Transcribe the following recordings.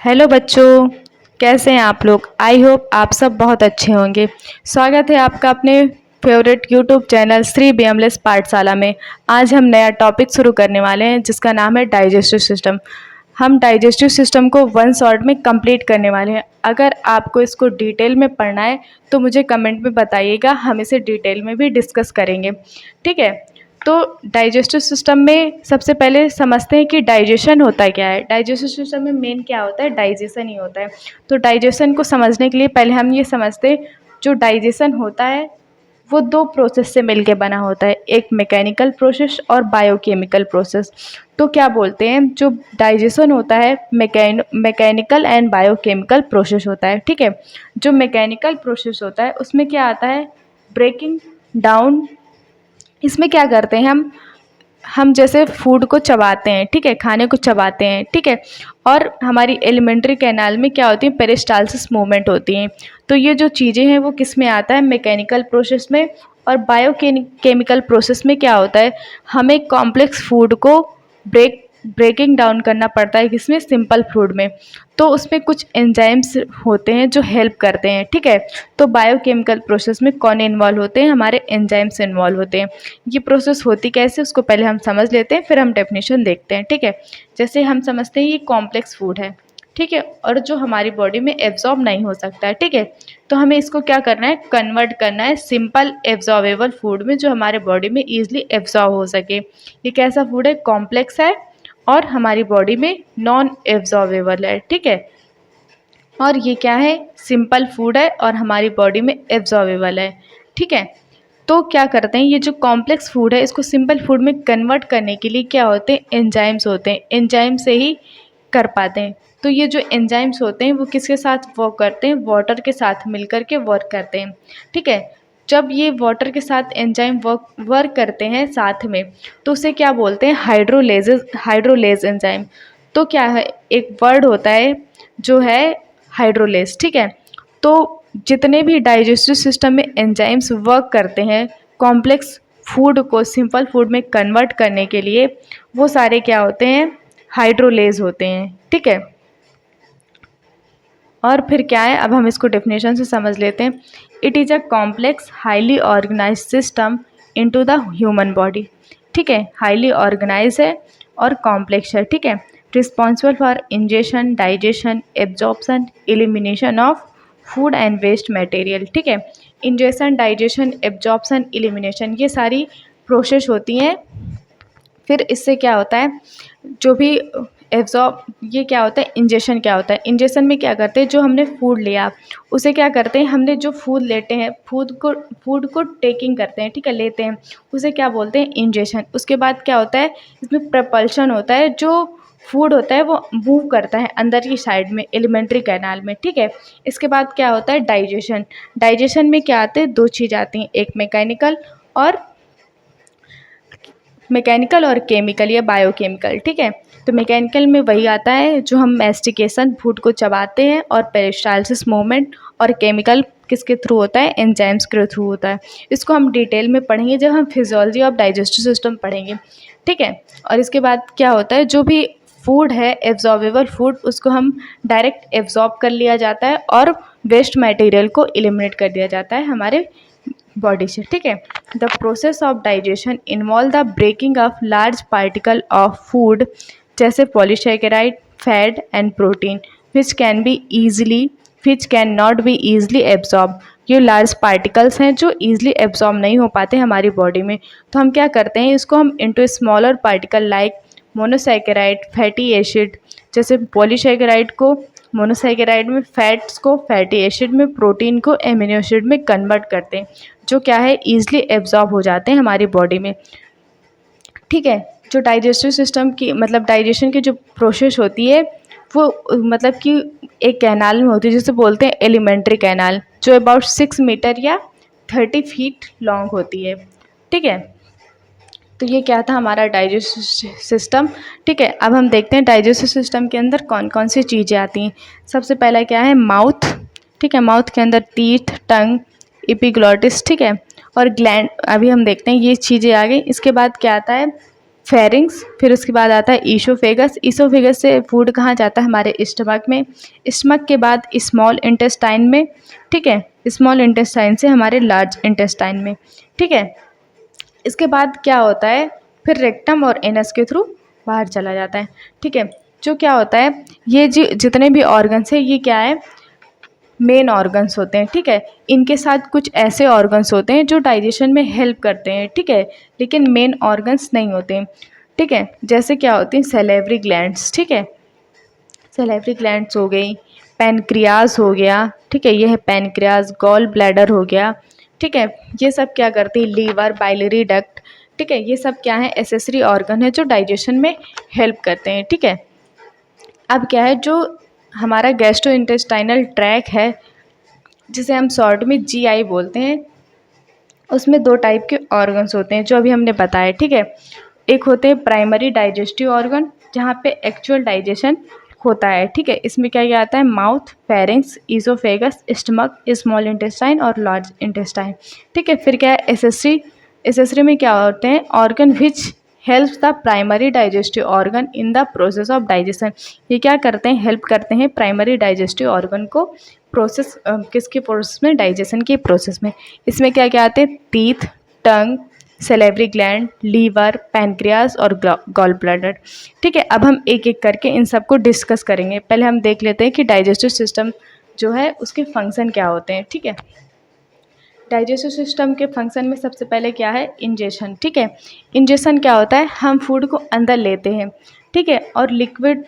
Hello बच्चों, कैसे हैं आप लोग। आई होप आप सब बहुत अच्छे होंगे। स्वागत है आपका अपने फेवरेट यूट्यूब चैनल श्री बेमलेस पाठशाला में। आज हम नया टॉपिक शुरू करने वाले हैं जिसका नाम है डाइजेस्टिव सिस्टम। हम डाइजेस्टिव सिस्टम को वन शॉट में कंप्लीट करने वाले हैं। अगर आपको इसको डिटेल में पढ़ना है तो मुझे कमेंट में बताइएगा, हम इसे डिटेल में भी डिस्कस करेंगे। ठीक है, तो डाइजेस्टिव सिस्टम में सबसे पहले समझते हैं कि डाइजेशन होता क्या है। डाइजेस्टिव सिस्टम में मेन क्या होता है, डाइजेशन ही होता है। तो डाइजेशन को समझने के लिए पहले हम ये समझते हैं, जो डाइजेशन होता है वो दो प्रोसेस से मिलके बना होता है, एक मैकेनिकल प्रोसेस और बायोकेमिकल प्रोसेस। तो क्या बोलते हैं, जो डाइजेशन होता है मैकेनिकल एंड बायोकेमिकल प्रोसेस होता है। ठीक है, जो मैकेनिकल प्रोसेस होता है उसमें क्या आता है, ब्रेकिंग डाउन। इसमें क्या करते हैं हम जैसे फूड को चबाते हैं, ठीक है, खाने को चबाते हैं, ठीक है, और हमारी एलिमेंट्री कैनाल में क्या होती है, पेरिस्टालसिस मूवमेंट होती हैं। तो ये जो चीज़ें हैं वो किस में आता है, मैकेनिकल प्रोसेस में। और बायोकेमिकल प्रोसेस में क्या होता है, हमें कॉम्प्लेक्स फूड को ब्रेकिंग डाउन करना पड़ता है, किसमें, सिंपल फूड में। तो उसमें कुछ एंजाइम्स होते हैं जो हेल्प करते हैं। ठीक है, तो बायोकेमिकल प्रोसेस में कौन इन्वॉल्व होते हैं, हमारे एंजाइम्स इन्वॉल्व होते हैं। ये प्रोसेस होती कैसे, उसको पहले हम समझ लेते हैं, फिर हम डेफिनेशन देखते हैं। ठीक है, जैसे हम समझते हैं ये कॉम्प्लेक्स फूड है, ठीक है, और जो हमारी बॉडी में एब्जॉर्ब नहीं हो सकता है। ठीक है, तो हमें इसको क्या करना है, कन्वर्ट करना है सिंपल एब्जॉर्बेबल फूड में, जो हमारे बॉडी में ईजिली एब्जॉर्ब हो सके। ये कैसा फूड है, कॉम्प्लेक्स है और हमारी बॉडी में नॉन एब्जॉर्बेबल है। ठीक है, और ये क्या है, सिंपल फूड है और हमारी बॉडी में एब्जॉर्बेबल है। ठीक है, तो क्या करते हैं, ये जो कॉम्प्लेक्स फूड है इसको सिंपल फूड में कन्वर्ट करने के लिए क्या होते हैं, एंजाइम्स होते हैं। एंजाइम से ही कर पाते हैं। तो ये जो एंजाइम्स होते हैं वो किसके साथ वर्क करते हैं, वाटर के साथ मिलकर के वर्क करते हैं। ठीक है, जब ये वाटर के साथ एंजाइम वर्क करते हैं साथ में, तो उसे क्या बोलते हैं, हाइड्रोलेज एंजाइम। तो क्या है, एक वर्ड होता है जो है हाइड्रोलेज। ठीक है, तो जितने भी डाइजेस्टिव सिस्टम में एंजाइम्स वर्क करते हैं कॉम्प्लेक्स फूड को सिंपल फूड में कन्वर्ट करने के लिए, वो सारे क्या होते हैं, हाइड्रोलेज होते हैं। ठीक है, और फिर क्या है, अब हम इसको डेफिनेशन से समझ लेते हैं। It is a complex highly organize system into the human body. ठीक है, हाईली ऑर्गेनाइज है और कॉम्प्लेक्स है। ठीक है, responsible for ingestion, digestion, absorption, elimination of food and waste material. ठीक है, इंजेशन, डाइजेशन, एब्जॉर्प्शन, एलिमिनेशन, ये सारी प्रोसेस होती हैं। फिर इससे क्या होता है, जो भी एब्जॉर्ब, ये क्या होता है, इंजेशन क्या होता है। इंजेशन में क्या करते हैं, जो हमने फूड लिया उसे क्या करते हैं, हमने जो फूड लेते हैं फूड को टेकिंग करते हैं, ठीक है, लेते हैं, उसे क्या बोलते हैं, इंजेशन। उसके बाद क्या होता है, इसमें प्रपल्शन होता है, जो फूड होता है वो मूव करता है अंदर की साइड में एलिमेंट्री कैनाल में। ठीक है, इसके बाद क्या होता है, डाइजेशन। डाइजेशन में क्या आते हैं, दो चीज़ आती हैं, एक मैकेनिकल और केमिकल या बायोकेमिकल। ठीक है, तो मैकेनिकल में वही आता है जो हम मैस्टिकेशन, फूड को चबाते हैं, और पेरिस्टालसिस मूवमेंट। और केमिकल किसके थ्रू होता है, एंजाइम्स के थ्रू होता है। इसको हम डिटेल में पढ़ेंगे जब हम फिजियोलॉजी ऑफ डाइजेस्टिव सिस्टम पढ़ेंगे। ठीक है, और इसके बाद क्या होता है, जो भी फूड है एब्जॉर्बेबल फूड, उसको हम डायरेक्ट एब्जॉर्ब कर लिया जाता है और वेस्ट मटेरियल को एलिमिनेट कर दिया जाता है हमारे बॉडी से। ठीक है, the process of digestion involve the breaking of large particle of food, जैसे polysaccharide, fat and protein, which can not be easily absorb. ये लार्ज पार्टिकल्स हैं जो ईजिली एब्जॉर्ब नहीं हो पाते हमारी बॉडी में। तो हम क्या करते हैं, इसको हम into smaller particle like monosaccharide, fatty acid, जैसे पॉलीसेकेराइड को मोनोसेकेराइड में, फैट्स को फैटी एसिड में, प्रोटीन को एमिनो एसिड में कन्वर्ट करते हैं, जो क्या है, ईजिली एब्जॉर्ब हो जाते हैं हमारी बॉडी में। ठीक है, जो डाइजेस्टिव सिस्टम की मतलब डाइजेशन की जो प्रोसेस होती है वो मतलब कि एक कैनाल में होती है, जिसे बोलते हैं एलिमेंट्री कैनाल, जो अबाउट 6 मीटर या 30 फीट लॉन्ग होती है। ठीक है, तो ये क्या था हमारा डाइजेस्टिव सिस्टम। ठीक है, अब हम देखते हैं डाइजेस्टिव सिस्टम के अंदर कौन कौन सी चीज़ें आती हैं। सबसे पहला क्या है, माउथ। ठीक है, माउथ के अंदर टीथ, टंग, एपिग्लॉटिस, ठीक है, और ग्लैंड। अभी हम देखते हैं ये चीज़ें आ गई। इसके बाद क्या आता है, फेरिंग्स, फिर उसके बाद आता है ईसोफेगस। ईसोफेगस से फूड कहाँ जाता है? हमारे स्टमक में। स्टमक के बाद स्मॉल इंटेस्टाइन में, ठीक है। स्मॉल इंटेस्टाइन से हमारे लार्ज इंटेस्टाइन में, ठीक है। इसके बाद क्या होता है? फिर रेक्टम और एनस के थ्रू बाहर चला जाता है, ठीक है। जो क्या होता है, ये जितने भी ऑर्गन्स हैं ये क्या है? मेन ऑर्गन्स होते हैं, ठीक है। इनके साथ कुछ ऐसे ऑर्गन्स होते हैं जो डाइजेशन में हेल्प करते हैं, ठीक है, लेकिन मेन ऑर्गन्स नहीं होते हैं, ठीक है। जैसे क्या होती हैं? सैलिवरी ग्लैंड्स, ठीक है। सैलिवरी ग्लैंड्स हो गई, पैनक्रियाज हो गया, ठीक है, ये है पैनक्रियाज। गॉल ब्लैडर हो गया, ठीक है। ये सब क्या करती है? लीवर, बाइलरी डक्ट, ठीक है, ये सब क्या है? एसेसरी ऑर्गन है जो डाइजेशन में हेल्प करते हैं, ठीक है। अब क्या है, जो हमारा गैस्ट्रोइंटेस्टाइनल ट्रैक है जिसे हम शॉर्ट में जीआई बोलते हैं, उसमें दो टाइप के ऑर्गन्स होते हैं जो अभी हमने बताया, ठीक है। एक होते हैं प्राइमरी डाइजेस्टिव ऑर्गन जहाँ पे एक्चुअल डाइजेशन होता है, ठीक है। इसमें क्या क्या आता है? Mouth, pharynx, oesophagus, stomach, small intestine और लार्ज इंटेस्टाइन, ठीक है। फिर क्या है? एसेसरी। एसेसरी में क्या होते हैं? Organ which helps the primary digestive organ in the process of digestion. ये क्या करते हैं? हेल्प करते हैं प्राइमरी डाइजेस्टिव ऑर्गन को प्रोसेस, किसके प्रोसेस में? डाइजेशन के प्रोसेस में। इसमें क्या क्या आते हैं? टीथ, टंग, सैलिवरी ग्लैंड, लीवर, पैनक्रियाज और गॉल ब्लैडर, ठीक है। अब हम एक एक करके इन सबको डिस्कस करेंगे। पहले हम देख लेते हैं कि डाइजेस्टिव सिस्टम जो है उसके फंक्शन क्या होते हैं, ठीक है। डाइजेस्टिव सिस्टम के फंक्शन में सबसे पहले क्या है? इंजेशन, ठीक है। इंजेशन क्या होता है? हम फूड को अंदर लेते हैं, ठीक है, और लिक्विड,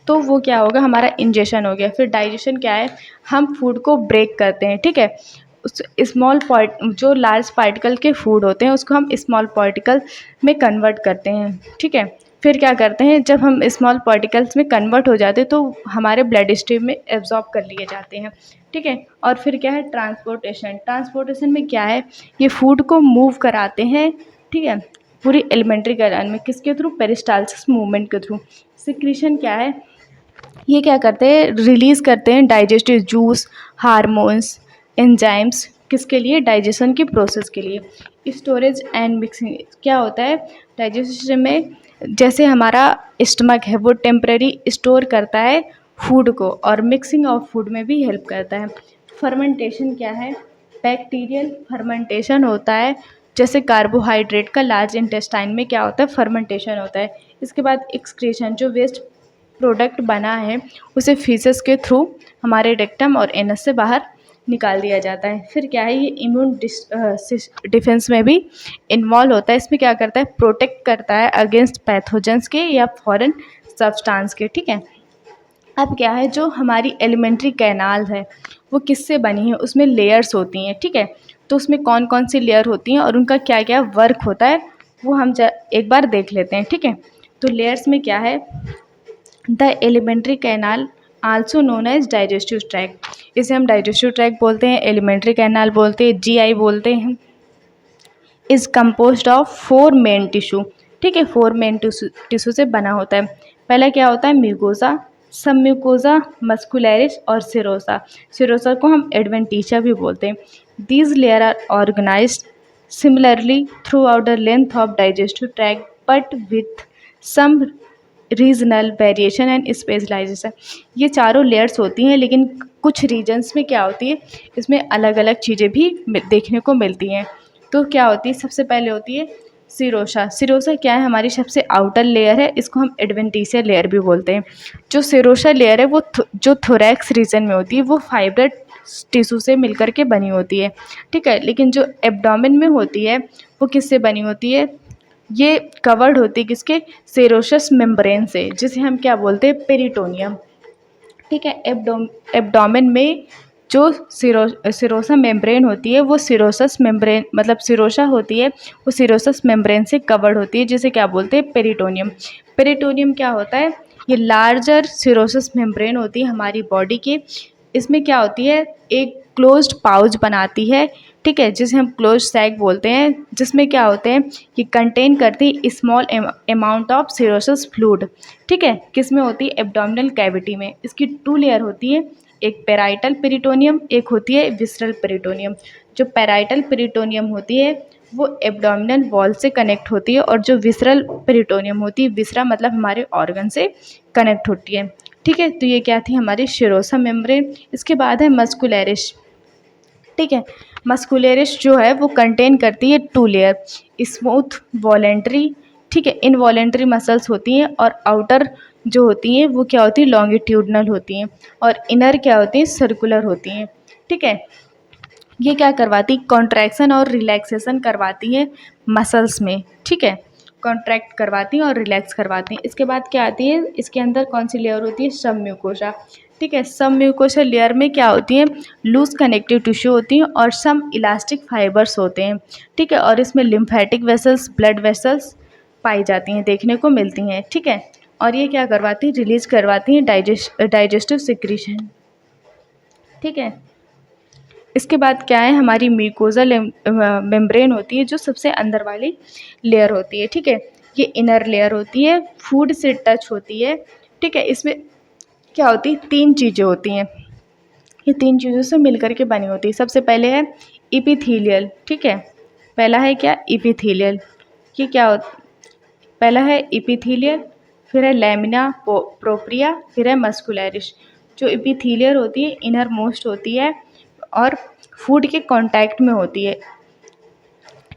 तो वो क्या होगा? हमारा इंजेशन हो गया। फिर डाइजेशन क्या है? हम फूड को ब्रेक करते हैं, ठीक है। उस स्मॉल पार्ट, जो लार्ज पार्टिकल के फूड होते हैं उसको हम स्मॉल पार्टिकल में कन्वर्ट करते हैं, ठीक है। फिर क्या करते हैं? जब हम स्मॉल पार्टिकल्स में कन्वर्ट हो जाते हैं तो हमारे ब्लड स्ट्रीम में एब्जॉर्ब कर लिए जाते हैं, ठीक है। और फिर क्या है? ट्रांसपोर्टेशन। ट्रांसपोर्टेशन में क्या है? ये फूड को मूव कराते हैं, ठीक है, पूरी एलिमेंट्री कैनाल में। किसके थ्रू? पेरिस्टालसिस मूवमेंट के थ्रू। सिक्रीशन क्या है? ये क्या करते हैं? रिलीज़ करते हैं डाइजेस्टिव जूस, हार्मोन्स, एंजाइम्स, किसके लिए? डाइजेशन की प्रोसेस के लिए। स्टोरेज एंड मिक्सिंग क्या होता है? डाइजेस्टिव सिस्टम में जैसे हमारा स्टमक है वो टेम्परेरी स्टोर करता है फूड को, और मिक्सिंग ऑफ फूड में भी हेल्प करता है। फर्मेंटेशन क्या है? बैक्टीरियल फर्मेंटेशन होता है। जैसे कार्बोहाइड्रेट का लार्ज इंटेस्टाइन में क्या होता है? फर्मेंटेशन होता है। इसके बाद एक्सक्रीशन, जो वेस्ट प्रोडक्ट बना है उसे फीसेस के थ्रू हमारे रेक्टम और एनस से बाहर निकाल दिया जाता है। फिर क्या है? ये इम्यून डिफेंस में भी इन्वॉल्व होता है। इसमें क्या करता है? प्रोटेक्ट करता है अगेंस्ट पैथोजेंस के या फॉरेन सब्सटेंस के, ठीक है। अब क्या है? जो हमारी एलिमेंट्री कैनाल है वो किससे बनी है? उसमें लेयर्स होती हैं, ठीक है। तो उसमें कौन कौन सी लेयर होती हैं और उनका क्या क्या वर्क होता है वो हम एक बार देख लेते हैं, ठीक है। तो लेयर्स में क्या है? The elementary canal also known as digestive tract, इसे हम डाइजेस्टिव ट्रैक्ट बोलते हैं, एलिमेंट्री कैनाल बोलते हैं, जीआई बोलते हैं। Is composed of 4 main tissue, ठीक है, 4 मेन टिश्यू से बना होता है। पहला क्या होता है? म्यूकोसा, सब म्यूकोसा, मस्कुलरिस और सिरोसा। सिरोसा को हम एडवेंटिशिया भी बोलते हैं। These layer are organized similarly throughout the length of digestive tract but with some regional variation and specialization. ये चारों लेयर्स होती हैं लेकिन कुछ रीजन्स में क्या होती है? इसमें अलग अलग चीज़ें भी देखने को मिलती हैं। तो क्या होती है? सबसे पहले होती है सिरोसा। सिरोसा क्या है? हमारी सबसे आउटर लेयर है, इसको हम एडवेंटिशिया लेयर भी बोलते हैं। जो सिरोसा लेयर है वो जो थोरैक्स रीजन में होती है वो फाइब्रेट टिश्यू से मिलकर के बनी होती है, ठीक है। लेकिन जो एब्डोमेन में होती है वो किससे बनी होती है? ये कवर्ड होती है किसके? सेरोशस मेम्ब्रेन से, जिसे हम क्या बोलते हैं? पेरिटोनियम, ठीक है। एब्डोमेन में जो सिरोसा मेम्ब्रेन होती है वो सिरोसस मेम्ब्रेन, मतलब सिरोसा होती है वो सिरोसस मेम्ब्रेन से कवर्ड होती है, जिसे क्या बोलते हैं? पेरिटोनियम। पेरिटोनियम क्या होता है? ये लार्जर सिरोसस मेम्ब्रेन होती है हमारी बॉडी की। इसमें क्या होती है? एक क्लोज्ड पाउच बनाती है, ठीक है, जिसे हम क्लोज सैक बोलते हैं, जिसमें क्या होते हैं? ये कंटेन करती है स्मॉल अमाउंट ऑफ सिरोसस फ्लूइड, ठीक है। किस में होती है? एब्डोमिनल कैविटी में। इसकी 2 लेयर होती है, एक पेराइटल पेरिटोनियम, एक होती है विसरल पेरिटोनियम। जो पेराइटल पेरिटोनियम होती है वो एब्डोमिनल वॉल से कनेक्ट होती है, और जो विसरल पेरिटोनियम होती है, विसरा मतलब हमारे ऑर्गन से कनेक्ट होती है। ठीक है, तो ये क्या थी हमारी शिरोसा मेम्ब्रेन। इसके बाद है मस्कुलरिस। ठीक है, मस्कुलरिस जो है वो कंटेन करती है 2 लेयर, स्मूथ वॉलेंट्री, ठीक है, इनवॉलेंट्री मसल्स होती हैं, और आउटर जो होती हैं वो क्या होती है, लॉन्गिट्यूडनल होती हैं, और इनर क्या होती है, सर्कुलर होती हैं। ठीक है, ये क्या करवाती, कॉन्ट्रैक्शन और रिलैक्सेशन करवाती है मसल्स में। ठीक है, कॉन्ट्रैक्ट करवाती हैं और रिलैक्स करवाती हैं। इसके बाद क्या आती है, इसके अंदर कौन सी लेयर होती है, सब म्यूकोसा। ठीक है, सब म्यूकोसा लेयर में क्या होती है, लूज कनेक्टिव टिश्यू होती हैं और सम इलास्टिक फाइबर्स होते हैं। ठीक है, और इसमें लिम्फेटिक वेसल्स, ब्लड वेसल्स पाई जाती हैं, देखने को मिलती हैं। ठीक है, और ये क्या करवाती है, रिलीज करवाती हैं डाइजेस्टिव सिक्रीशन। ठीक है, इसके बाद क्या है, हमारी म्यूकोजल मेम्ब्रेन होती है जो सबसे अंदर वाली लेयर होती है। ठीक है, ये इनर लेयर होती है, फूड से टच होती है। ठीक है, इसमें क्या होती है, 3 चीज़ें होती हैं, ये 3 चीज़ों से मिलकर के बनी होती है। सबसे पहले है इपिथीलियल। ठीक है, पहला है क्या, इपिथीलियल। ये क्या होता, पहला है इपिथीलियल, फिर है लैमिना प्रोप्रिया, फिर है मस्कुलरिस। जो इपिथीलियल होती है इनर मोस्ट होती है और फूड के कांटेक्ट में होती है।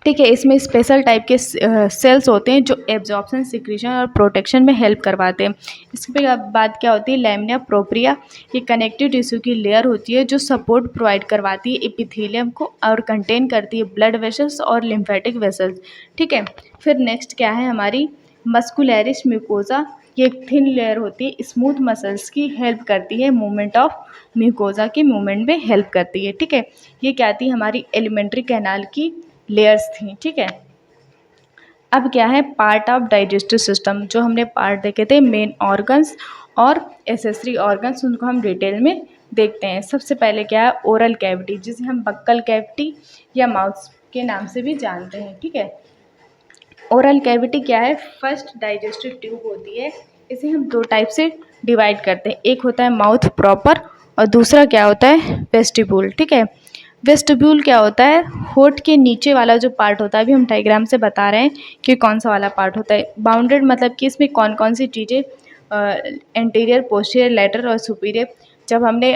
ठीक है, इसमें स्पेशल टाइप के सेल्स होते हैं जो एब्जॉर्प्शन, सिक्रीशन और प्रोटेक्शन में हेल्प करवाते हैं। इसके बाद क्या होती है, लैमिना प्रोप्रिया। ये कनेक्टिव टिश्यू की लेयर होती है जो सपोर्ट प्रोवाइड करवाती है एपिथेलियम को, और कंटेन करती है ब्लड वेसल्स और लिम्फेटिक वेसल्स। ठीक है, फिर नेक्स्ट क्या है हमारी मस्कुलरिस म्यूकोजा। ये एक थिन लेयर होती है, स्मूथ मसल्स की हेल्प करती है, मूवमेंट ऑफ म्यूकोजा के मूवमेंट में हेल्प करती है। ठीक है, ये क्या थी, हमारी एलिमेंट्री कैनाल की लेयर्स थी। ठीक है, अब क्या है, पार्ट ऑफ डाइजेस्टिव सिस्टम। जो हमने पार्ट देखे थे, मेन ऑर्गन्स और एसेसरी ऑर्गन्स, उनको हम डिटेल में देखते हैं। सबसे पहले क्या है, ओरल कैविटी, जिसे हम बक्कल कैविटी या माउथ के नाम से भी जानते हैं। ठीक है, ओरल कैविटी क्या है, फर्स्ट डाइजेस्टिव ट्यूब होती है। इसे हम 2 टाइप से डिवाइड करते हैं, एक होता है माउथ प्रॉपर और दूसरा क्या होता है, वेस्टिब्यूल। ठीक है, वेस्टिब्यूल क्या होता है, होठ के नीचे वाला जो पार्ट होता है, अभी हम डायग्राम से बता रहे हैं कि कौन सा वाला पार्ट होता है। बाउंडेड मतलब कि इसमें कौन कौन सी चीज़ें, एंटीरियर, पोस्टीरियर, लेटरल और सुपीरियर। जब हमने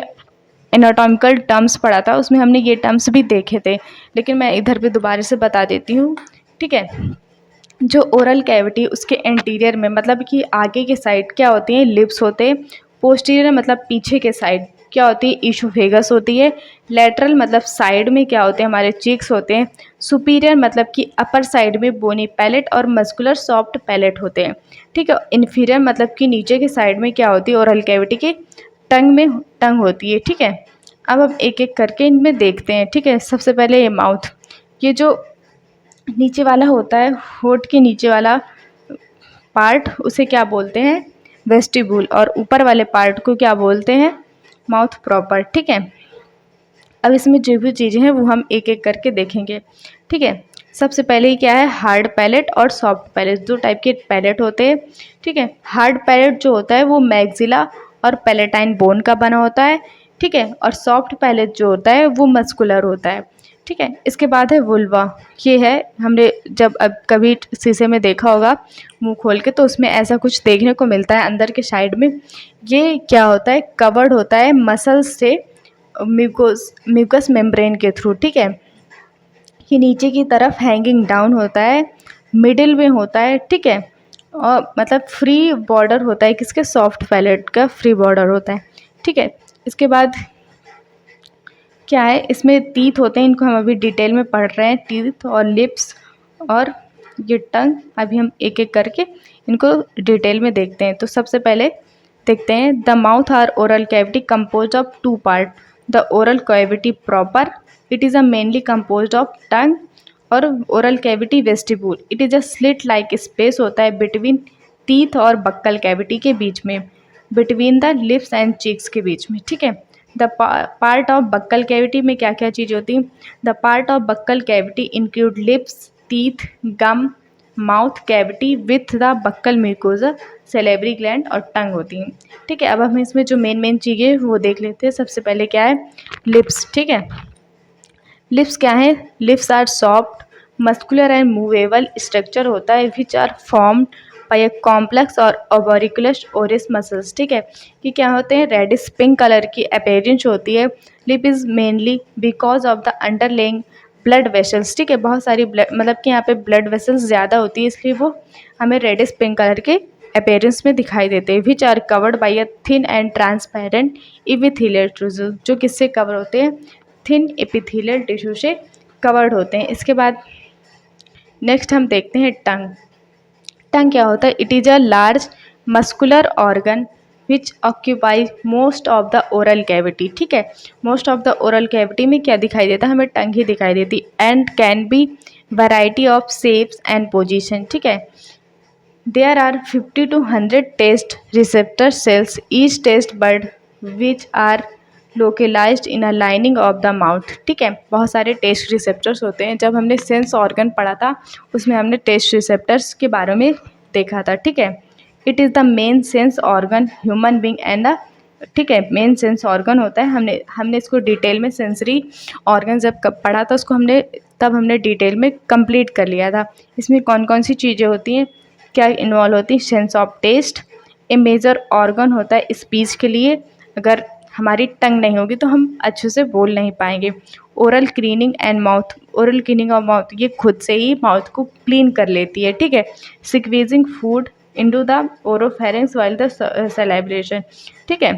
एनाटॉमिकल टर्म्स पढ़ा था उसमें हमने ये टर्म्स भी देखे थे, लेकिन मैं इधर भी दोबारा से बता देती हूँ। ठीक है, जो ओरल कैविटी, उसके एंटीरियर में मतलब कि आगे के साइड क्या होती हैं, लिप्स होते हैं। पोस्टीरियर मतलब पीछे के साइड क्या होती है, ईसोफेगस होती है। लेटरल मतलब साइड में क्या होते हैं, हमारे चीक्स होते हैं। सुपीरियर मतलब कि अपर साइड में बोनी पैलेट और मस्कुलर सॉफ्ट पैलेट होते हैं। ठीक है, इन्फीरियर मतलब कि नीचे के साइड में क्या होती है, ओरल कैविटी के टंग में टंग होती है। ठीक है, अब हम एक एक करके इनमें देखते हैं। ठीक है, सबसे पहले ये माउथ, ये जो नीचे वाला होता है, होठ के नीचे वाला पार्ट, उसे क्या बोलते हैं, वेस्टिब्यूल, और ऊपर वाले पार्ट को क्या बोलते हैं, माउथ प्रॉपर। ठीक है, अब इसमें जो भी चीज़ें हैं वो हम एक एक करके देखेंगे। ठीक है, सबसे पहले ही क्या है, हार्ड पैलेट और सॉफ्ट पैलेट, 2 टाइप के पैलेट होते हैं। ठीक है, हार्ड पैलेट जो होता है वो मैग्जिला और पैलेटाइन बोन का बना होता है। ठीक है, और सॉफ्ट पैलेट जो होता है वो मस्कुलर होता है। ठीक है, इसके बाद है वुल्वा। ये है, हमने जब अब कभी शीशे में देखा होगा मुंह खोल के, तो उसमें ऐसा कुछ देखने को मिलता है अंदर के साइड में। ये क्या होता है, कवर्ड होता है मसल्स से, म्यूकस मेम्ब्रेन के थ्रू। ठीक है, ये नीचे की तरफ हैंगिंग डाउन होता है, मिडिल में होता है। ठीक है, और मतलब फ्री बॉर्डर होता है, किसके, सॉफ्ट पैलेट का फ्री बॉर्डर होता है। ठीक है, इसके बाद क्या है, इसमें टीथ होते हैं, इनको हम अभी डिटेल में पढ़ रहे हैं, टीथ और लिप्स और ये टंग। अभी हम एक एक करके इनको डिटेल में देखते हैं। तो सबसे पहले देखते हैं, the mouth or oral cavity compose of 2 part, the oral cavity proper, it is a mainly compose of tongue, और oral cavity vestibule, it is a slit like space होता है बिटवीन टीथ और बक्कल कैविटी के बीच में, between the lips and cheeks के बीच में। ठीक है, the part of buccal cavity में क्या क्या चीज़ होती है, the part of buccal cavity include lips, teeth, gum, mouth cavity with the buccal mucosa, salivary gland और टंग होती हैं। ठीक है, अब हम इसमें जो मेन चीज़ें वो देख लेते हैं। सबसे पहले क्या है, लिप्स। ठीक है, लिप्स क्या है, lips are soft muscular and movable structure होता है which are formed by a complex और ओबोरिकुलस ओरिस मसल्स। ठीक है, कि क्या होते हैं, रेडिश पिंक कलर की अपीयरेंस होती है। Lip is mainly because of the underlying blood vessels. ठीक है, बहुत सारी ब्लड, मतलब कि यहाँ पे ब्लड वेसल्स ज़्यादा होती है, इसलिए वो हमें रेडिश पिंक कलर के अपीयरेंस में दिखाई देते हैं। Which are covered by a thin and transparent epithelial tissue, जो किससे कवर होते हैं, थिन एपिथेलियल टिश्यू से कवर्ड होते हैं। इसके बाद नेक्स्ट हम देखते हैं टंग। टंग क्या होता है, it is a large muscular organ which occupies most of the oral cavity. ठीक है, most of the oral cavity में क्या दिखाई देता है, हमें टंग ही दिखाई देती, and can be variety of shapes and position. ठीक है, there are 50 to 100 taste receptor cells each taste bud which are localised in a lining of the mouth. ठीक है, बहुत सारे टेस्ट रिसेप्टर्स होते हैं। जब हमने सेंस ऑर्गन पढ़ा था उसमें हमने टेस्ट रिसेप्टर्स के बारे में देखा था। ठीक है, it is the main sense organ human being and the, ठीक है, मेन सेंस ऑर्गन होता है। हमने इसको डिटेल में सेंसरी ऑर्गन जब कब पढ़ा था उसको हमने डिटेल में कंप्लीट कर लिया था। इसमें कौन कौन सी चीज़ें होती हैं, क्या इन्वॉल्व होती है, sense of taste, a major organ होता है स्पीच के लिए। अगर हमारी टंग नहीं होगी तो हम अच्छे से बोल नहीं पाएंगे। Oral cleaning and mouth, oral cleaning of mouth, ये खुद से ही माउथ को क्लीन कर लेती है। ठीक है, squeezing food into the oropharynx while the celebration. ठीक है,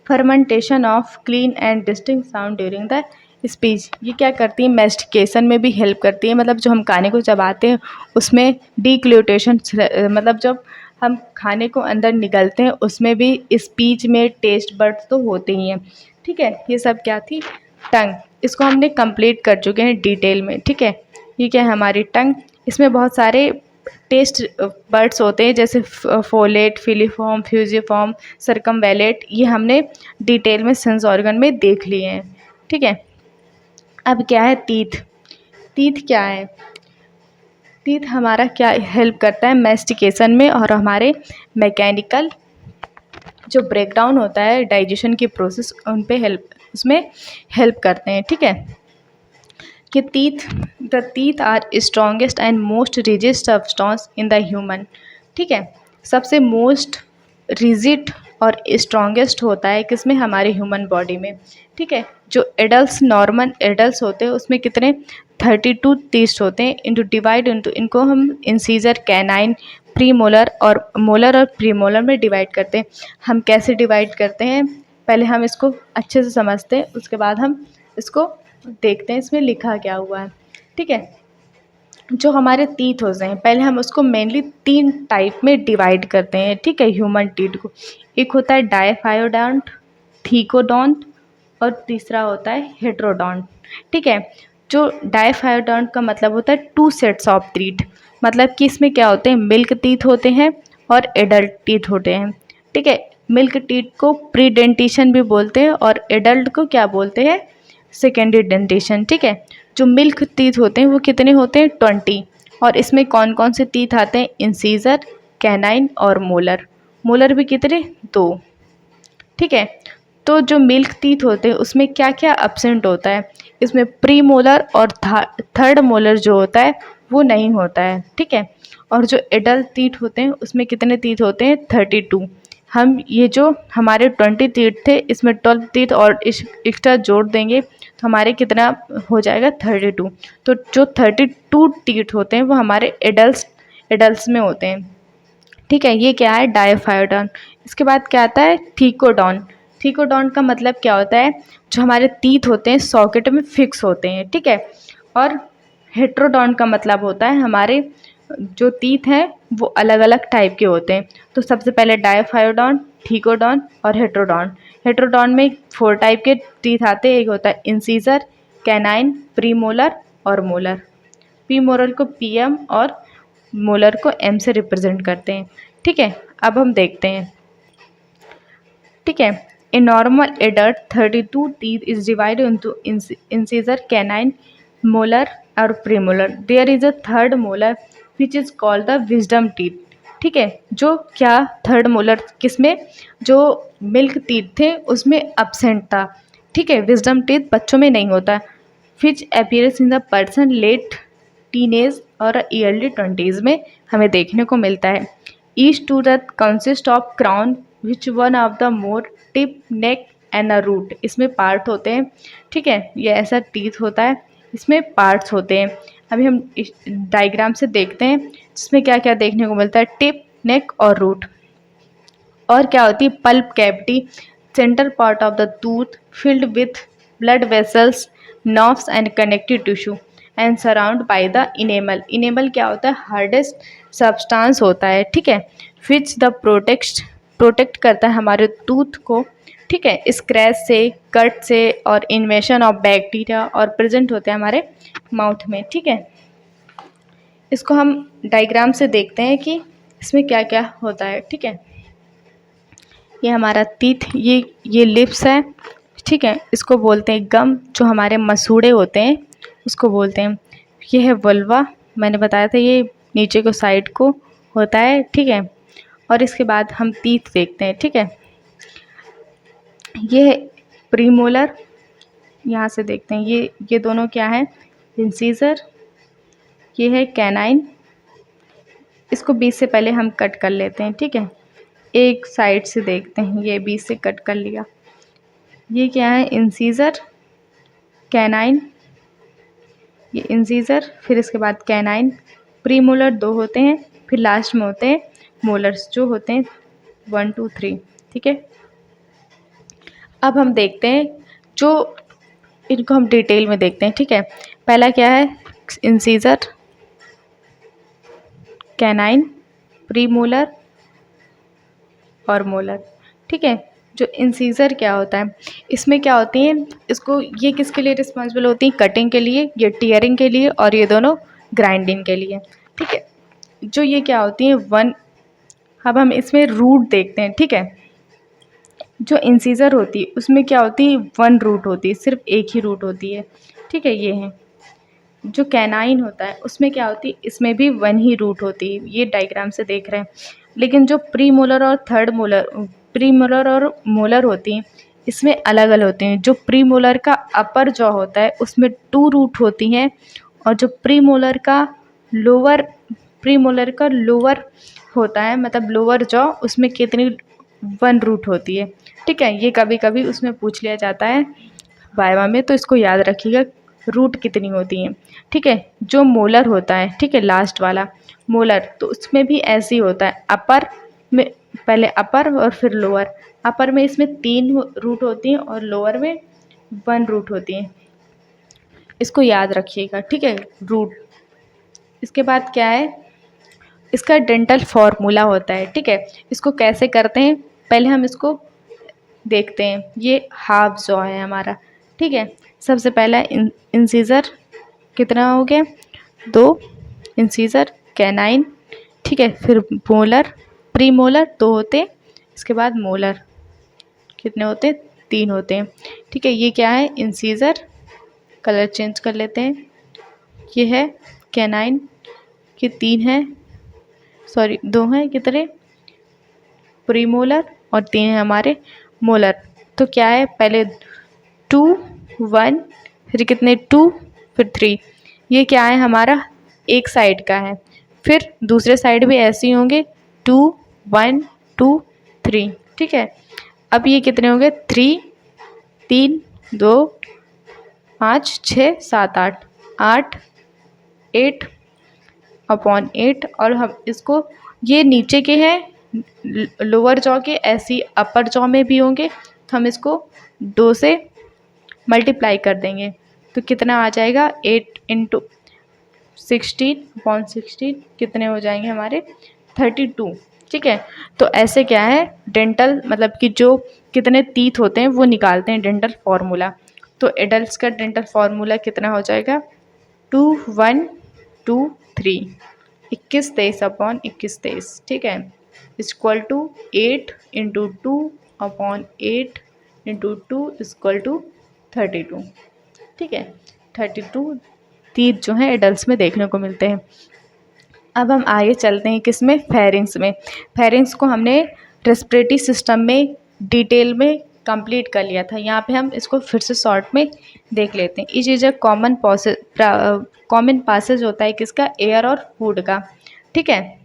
fermentation of clean and distinct sound during the speech, ये क्या करती है, मेस्टिकेशन में भी हेल्प करती है। मतलब जो हम खाने को चबाते हैं उसमें डीग्लूटेशन, मतलब जब हम खाने को अंदर निगलते हैं उसमें भी स्पीच में टेस्ट बड्स तो होते ही हैं। ठीक है, ये सब क्या थी, टंग। इसको हमने कंप्लीट कर चुके हैं डिटेल में। ठीक है, ये क्या है हमारी टंग, इसमें बहुत सारे टेस्ट बर्ड्स होते हैं जैसे फोलेट, फिलीफॉर्म, फ्यूजिफॉर्म, सर्कमवैलेट, ये हमने डिटेल में सेंस ऑर्गन में देख लिए हैं। ठीक है, अब क्या है टीथ। टीथ क्या है, टीथ हमारा क्या हेल्प करता है मैस्टिकेशन में, और हमारे मैकेनिकल जो ब्रेकडाउन होता है डाइजेशन की प्रोसेस उन पे उसमें हेल्प करते हैं। ठीक है, कि the teeth are strongest and most rigid substance in the human. ठीक है, सबसे मोस्ट रिजिड और स्ट्रॉन्गेस्ट होता है किसमें, हमारे ह्यूमन बॉडी में। ठीक है, जो एडल्ट नॉर्मल एडल्ट होते हैं उसमें कितने 32 टीथ होते हैं। इनको हम इंसीजर, कैनाइन, प्री मोलर और प्री मोलर में डिवाइड करते हैं। हम कैसे डिवाइड करते हैं, पहले हम इसको अच्छे से समझते हैं, उसके बाद हम इसको देखते हैं इसमें लिखा क्या हुआ है। ठीक है, जो हमारे टीथ होते हैं पहले हम उसको मेनली 3 टाइप में डिवाइड करते हैं। ठीक है, ह्यूमन टीथ को, एक होता है डायफायोडोंट, थीकोडोंट और तीसरा होता है हेट्रोडोंट। ठीक है, जो डायफायोडोंट का मतलब होता है 2 सेट्स ऑफ टीथ, मतलब कि इसमें क्या होते हैं, मिल्क टीथ होते हैं और एडल्ट टीथ होते हैं। ठीक है, मिल्क टीथ को प्रीडेंटिशन भी बोलते हैं और एडल्ट को क्या बोलते हैं, सेकेंडरी डेंटिशन। ठीक है, जो मिल्क टीथ होते हैं वो कितने होते हैं 20, और इसमें कौन कौन से टीथ आते हैं, इंसीजर, कैनाइन और मोलर। मोलर भी कितने 2। ठीक है, तो जो मिल्क टीथ होते हैं उसमें क्या क्या एब्सेंट होता है, इसमें प्री मोलर और थर्ड मोलर जो होता है वो नहीं होता है। ठीक है, और जो एडल्ट टीथ होते हैं उसमें कितने टीथ होते हैं 32। हम ये जो हमारे 20 टीथ थे इसमें 12 टीथ और एक्स्ट्रा जोड़ देंगे तो हमारे कितना हो जाएगा 32। तो जो 32 टीथ होते हैं वो हमारे एडल्ट्स में होते हैं। ठीक है, ये क्या है डायफायोडोन। इसके बाद क्या आता है थीकोडोन। थीकोडोन का मतलब क्या होता है, जो हमारे टीथ होते हैं सॉकेट में फिक्स होते हैं। ठीक है, और हेट्रोडोन का मतलब होता है हमारे जो टीथ हैं वो अलग अलग टाइप के होते हैं। तो सबसे पहले डायफायोडोन, थीकोडोन और हेट्रोडोन। हेट्रोडोन में 4 टाइप के टीथ आते हैं, एक होता है इंसीजर, कैनाइन, प्रीमोलर और मोलर। प्रीमोलर को PM और मोलर को M से रिप्रेजेंट करते हैं। ठीक है, अब हम देखते हैं। ठीक है, a normal adult 32 teeth is divided into incisor, canine, molar और premolar. There is a third molar which is called the wisdom teeth. ठीक है, जो क्या थर्ड मोलर किसमें, जो मिल्क टीथ थे उसमें एब्सेंट था। ठीक है, विजडम टीथ बच्चों में नहीं होता। Which appears in the person late teenage और ईयरली 20s में हमें देखने को मिलता है। Each tooth consist of crown which one of the more tip neck and a root. इसमें पार्ट होते हैं, ठीक है, ये ऐसा टीथ होता है, इसमें पार्ट्स होते हैं। अभी हम इस डायग्राम से देखते हैं जिसमें क्या क्या देखने को मिलता है, टिप, नेक और रूट। और क्या होती है, pulp cavity, centre part of the tooth filled with blood vessels, nerves and connective tissue and surround by the enamel. Enamel क्या होता है, हार्डेस्ट सब्सटेंस होता है, ठीक है, विच द प्रोटेक्ट करता है हमारे टूथ को, ठीक है, स्क्रैच से, कट से और इन्वेशन ऑफ बैक्टीरिया और प्रेजेंट होते हैं हमारे माउथ में, ठीक है। इसको हम डायग्राम से देखते हैं कि इसमें क्या क्या होता है, ठीक है। ये हमारा टीथ, ये लिप्स है, ठीक है, इसको बोलते हैं गम। जो हमारे मसूड़े होते हैं उसको बोलते हैं। ये है वल्वा, मैंने बताया था ये नीचे को साइड को होता है, ठीक है। और इसके बाद हम टीथ देखते हैं, ठीक है। ये है प्रीमोलर, यहाँ से देखते हैं ये दोनों क्या है, इंसीजर। ये है कैनाइन, इसको बीच से पहले हम कट कर लेते हैं, ठीक है। एक साइड से देखते हैं, ये बीच से कट कर लिया। ये क्या है, इंसीजर, कैनाइन, ये इंसीजर, फिर इसके बाद कैनाइन। प्रीमोलर 2 होते हैं, फिर लास्ट में होते हैं मोलर्स जो होते हैं 1 2 3, ठीक है। अब हम देखते हैं जो इनको हम डिटेल में देखते हैं, ठीक है। पहला क्या है, इंसीजर, कैनाइन, प्रीमोलर और मोलर, ठीक है। जो इंसीजर क्या होता है, इसमें क्या होती है, इसको ये किसके लिए रिस्पॉन्सिबल होती है, कटिंग के लिए, ये टीयरिंग के लिए और ये दोनों ग्राइंडिंग के लिए, ठीक है। जो ये क्या होती है अब हम इसमें रूट देखते हैं, ठीक है। जो इंसीजर होती है उसमें क्या होती है, 1 रूट होती है, सिर्फ एक ही रूट होती है, ठीक है, ये है। जो कैनाइन होता है उसमें क्या होती है, इसमें भी 1 ही रूट होती है, ये डायग्राम से देख रहे हैं। लेकिन जो प्रीमोलर और मोलर होती हैं, इसमें अलग अलग होती हैं। जो प्रीमोलर का अपर जॉ होता है उसमें 2 रूट होती हैं, और जो प्रीमोलर का लोअर होता है, मतलब लोअर जॉ, उसमें कितनी 1 रूट होती है, ठीक है। ये कभी कभी उसमें पूछ लिया जाता है वाइवा में, तो इसको याद रखिएगा रूट कितनी होती हैं, ठीक है। जो मोलर होता है, ठीक है, लास्ट वाला मोलर, तो उसमें भी ऐसे ही होता है, अपर में पहले अपर और फिर लोअर। अपर में इसमें 3 रूट होती हैं और लोअर में 1 रूट होती है, इसको याद रखिएगा, ठीक है, रूट। इसके बाद क्या है, इसका डेंटल फॉर्मूला होता है, ठीक है। इसको कैसे करते हैं, पहले हम इसको देखते हैं। ये हाफ जॉ है हमारा, ठीक है। सबसे पहला इंसीजर कितना हो गया, 2 इंसीजर, कैनाइन, ठीक है, फिर मोलर, प्रीमोलर 2 होते हैं, इसके बाद मोलर कितने होते हैं, 3 होते हैं, ठीक है। ये क्या है, इंसीजर, कलर चेंज कर लेते हैं, ये है कैनाइन, ये 3 है, सॉरी 2 हैं, कितने, प्रीमोलर, और 3 है हमारे मोलर। तो क्या है, पहले 2 1, फिर कितने 2, फिर 3। ये क्या है, हमारा एक साइड का है, फिर दूसरे साइड भी ऐसे ही होंगे 2 1 2 3, ठीक है। अब ये कितने होंगे, 3 3 2 5 6 7 8 8 अपॉन 8। और हम इसको, ये नीचे के हैं लोअर जॉ के, ऐसी अपर जॉ में भी होंगे, तो हम इसको 2 से मल्टीप्लाई कर देंगे, तो कितना आ जाएगा, 8 × 16 अपॉन 16 कितने हो जाएंगे हमारे, 32, ठीक है। तो ऐसे क्या है, डेंटल मतलब कि जो कितने टीथ होते हैं वो निकालते हैं डेंटल फार्मूला। तो एडल्ट्स का डेंटल फार्मूला कितना हो जाएगा, 2 1 2 3, 21 23 अपॉन 21 23, ठीक है, equal to 8 × 2 upon 8 × 2 equal to 32, ठीक है। 32 टीथ जो हैं एडल्ट्स में देखने को मिलते हैं। अब हम आगे चलते हैं किसमें, फेरिंग्स में। फेरिंग्स को हमने रेस्पिरेटरी सिस्टम में डिटेल में कंप्लीट कर लिया था। यहाँ पे हम इसको फिर से शॉर्ट में देख लेते हैं। इस चीज़ कॉमन पासेज होता है किसका, एयर और फूड का, ठीक है।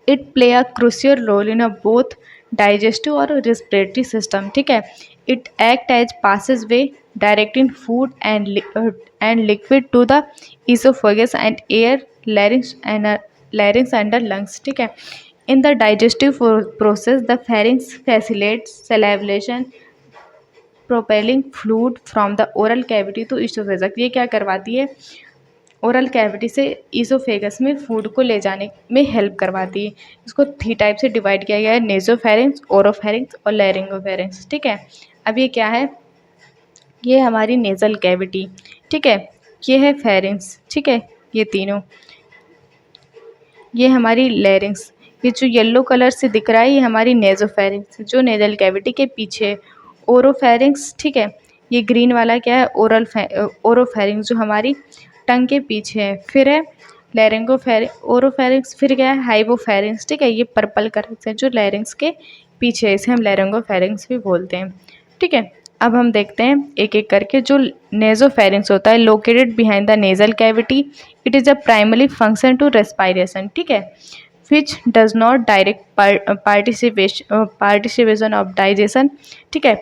It play a crucial role in a both digestive और रेस्पिरेटरी सिस्टम, ठीक है। It act as passage way directing food and liquid to the oesophagus and air larynx under lungs, ठीक है। In the digestive process, the pharynx facilitates salivation, propelling fluid from the oral cavity to esophagus। ये क्या करवाती है, oral cavity से oesophagus में food को ले जाने में हेल्प करवाती है। इसको 3 टाइप से डिवाइड किया गया है, नेजोफेरिंक्स, ओरोफेरिंक्स और लैरिंगोफेरिंक्स, ठीक है। अब ये क्या है, ये हमारी नेजल कैविटी, ठीक है। ये है फेरिंक्स, ठीक है, ये तीनों। ये हमारी लैरिंग्स, ये जो येलो कलर से दिख रहा है ये हमारी नेजोफेरिंक्स जो नेजल कैविटी के पीछे। ओरोफेरिंक्स, ठीक है, ये ग्रीन वाला क्या है, ओरोफेरिंक्स जो हमारी टंग के पीछे है। फिर है ओरोफेरिंक्स, फिर क्या है, हाइपोफेरिंक्स, ठीक है, ये पर्पल कलर से जो लैरिंग्स के पीछे है, इसे हम लैरिंगोफेरिंक्स भी बोलते हैं, ठीक है। अब हम देखते हैं एक एक करके। जो नेजोफेरिंक्स होता है, located behind the nasal cavity, it is a primary function to respiration, ठीक है, which does not direct participation of digestion, ठीक है।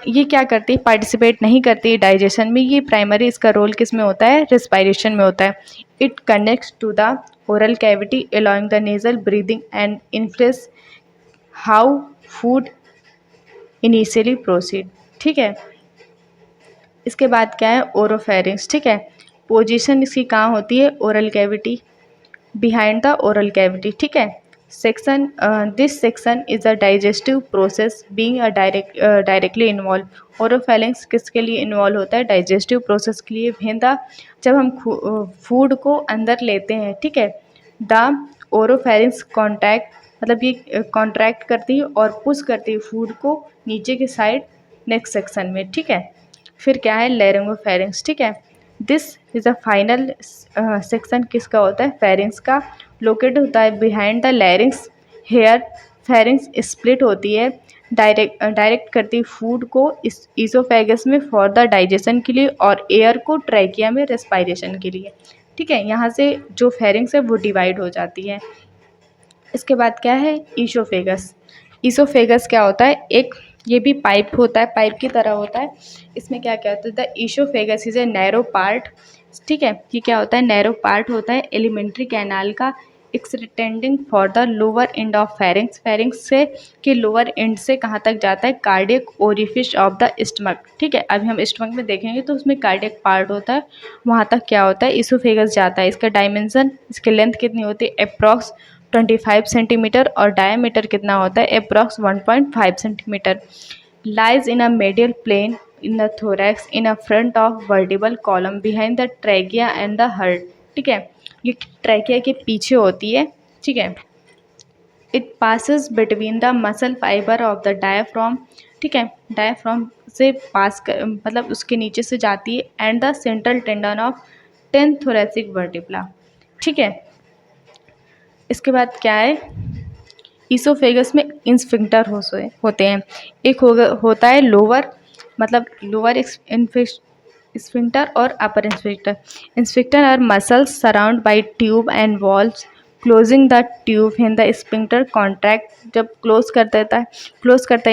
ये क्या करती है, पार्टिसिपेट नहीं करती है डाइजेशन में। ये प्राइमरी इसका रोल किस में होता है, रेस्पायरेशन में होता है। It connects to the oral cavity allowing the nasal breathing and influence how food initially proceed, ठीक है। इसके बाद क्या है, ओरोफेरिंक्स, ठीक है। पोजीशन इसकी कहाँ होती है, oral cavity, behind the oral cavity, ठीक है। Section, this section is a digestive process being a directly involve. Oropharynx किसके लिए इन्वॉल्व होता है, डाइजेस्टिव प्रोसेस के लिए। भेंदा, जब हम फूड को अंदर लेते हैं, ठीक है, द ओरोफेरिंक्स कॉन्टैक्ट, मतलब ये कॉन्ट्रैक्ट करती है और पुश करती है फूड को नीचे के साइड नेक्स्ट सेक्शन में, ठीक है। फिर क्या है, लैरिंगोफेरिंक्स, ठीक है। This is a final section किसका होता है, फेरिंक्स का, लोकेट होता है behind the larynx. Here pharynx split होती है, डायरेक्ट करती फूड को इस ईसोफेगस में फॉर द डाइजेशन के लिए और एयर को ट्रैकिया में रेस्पायरेशन के लिए, ठीक है। यहाँ से जो फेरिंक्स है वो डिवाइड हो जाती है। इसके बाद क्या है, ईसोफेगस। ईसोफेगस क्या होता है, एक ये भी पाइप होता है, पाइप की तरह होता है। इसमें क्या क्या होता है, the oesophagus is a narrow part, ठीक है। ये क्या होता है, नैरो पार्ट होता है एलिमेंट्री कैनाल का, extending for the lower end of pharynx. Pharynx से के लोअर एंड से कहाँ तक जाता है, cardiac orifice of the stomach, ठीक है। अभी हम स्टमक में देखेंगे तो उसमें कार्डियक पार्ट होता है, वहाँ तक क्या होता है, ईसोफेगस जाता है। इसका डायमेंशन, इसकी लेंथ कितनी होती है, अप्रॉक्स 25 सेंटीमीटर, और डायमीटर कितना होता है, approx 1.5 centimetre. Lies in a medial plane in the thorax in a front of vertebral column behind the trachea and the heart, ठीक है। ये ट्रैकिया के पीछे होती है, ठीक है। It passes between the muscle fibre of the diaphragm, ठीक है, डायाफ्राम से पास कर, मतलब उसके नीचे से जाती है, and the central tendon of 10 thoracic vertebra, ठीक है। इसके बाद क्या है, ईसोफेगस में स्फिंक्टर होते हैं। एक होता है लोअर, मतलब लोअर स्फिंक्टर और upper sphincter. Sphincter are muscles surround by tube and walls closing the tube when the sphincter contract, जब क्लोज करता है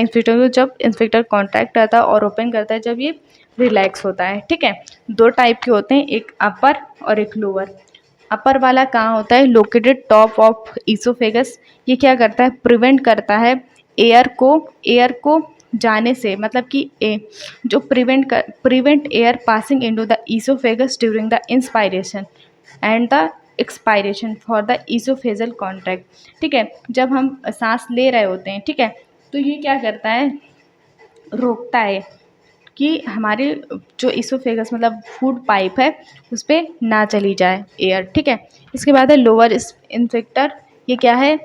स्फिंक्टर को, जब स्फिंक्टर कॉन्ट्रैक्ट करता है, और ओपन करता है जब ये रिलैक्स होता है, ठीक है। 2 टाइप के होते हैं, एक अपर और एक लोअर। अपर वाला कहाँ होता है, लोकेटेड टॉप ऑफ ईसोफेगस। ये क्या करता है, प्रिवेंट करता है एयर को जाने से, मतलब कि जो prevent air passing into the oesophagus during the inspiration and the expiration for the oesophageal contract, ठीक है। जब हम सांस ले रहे होते हैं, ठीक है, तो ये क्या करता है, रोकता है कि हमारे जो ईसोफेगस मतलब फूड पाइप है उस पर ना चली जाए एयर, ठीक है। इसके बाद है लोअर स्फिंक्टर। ये क्या है,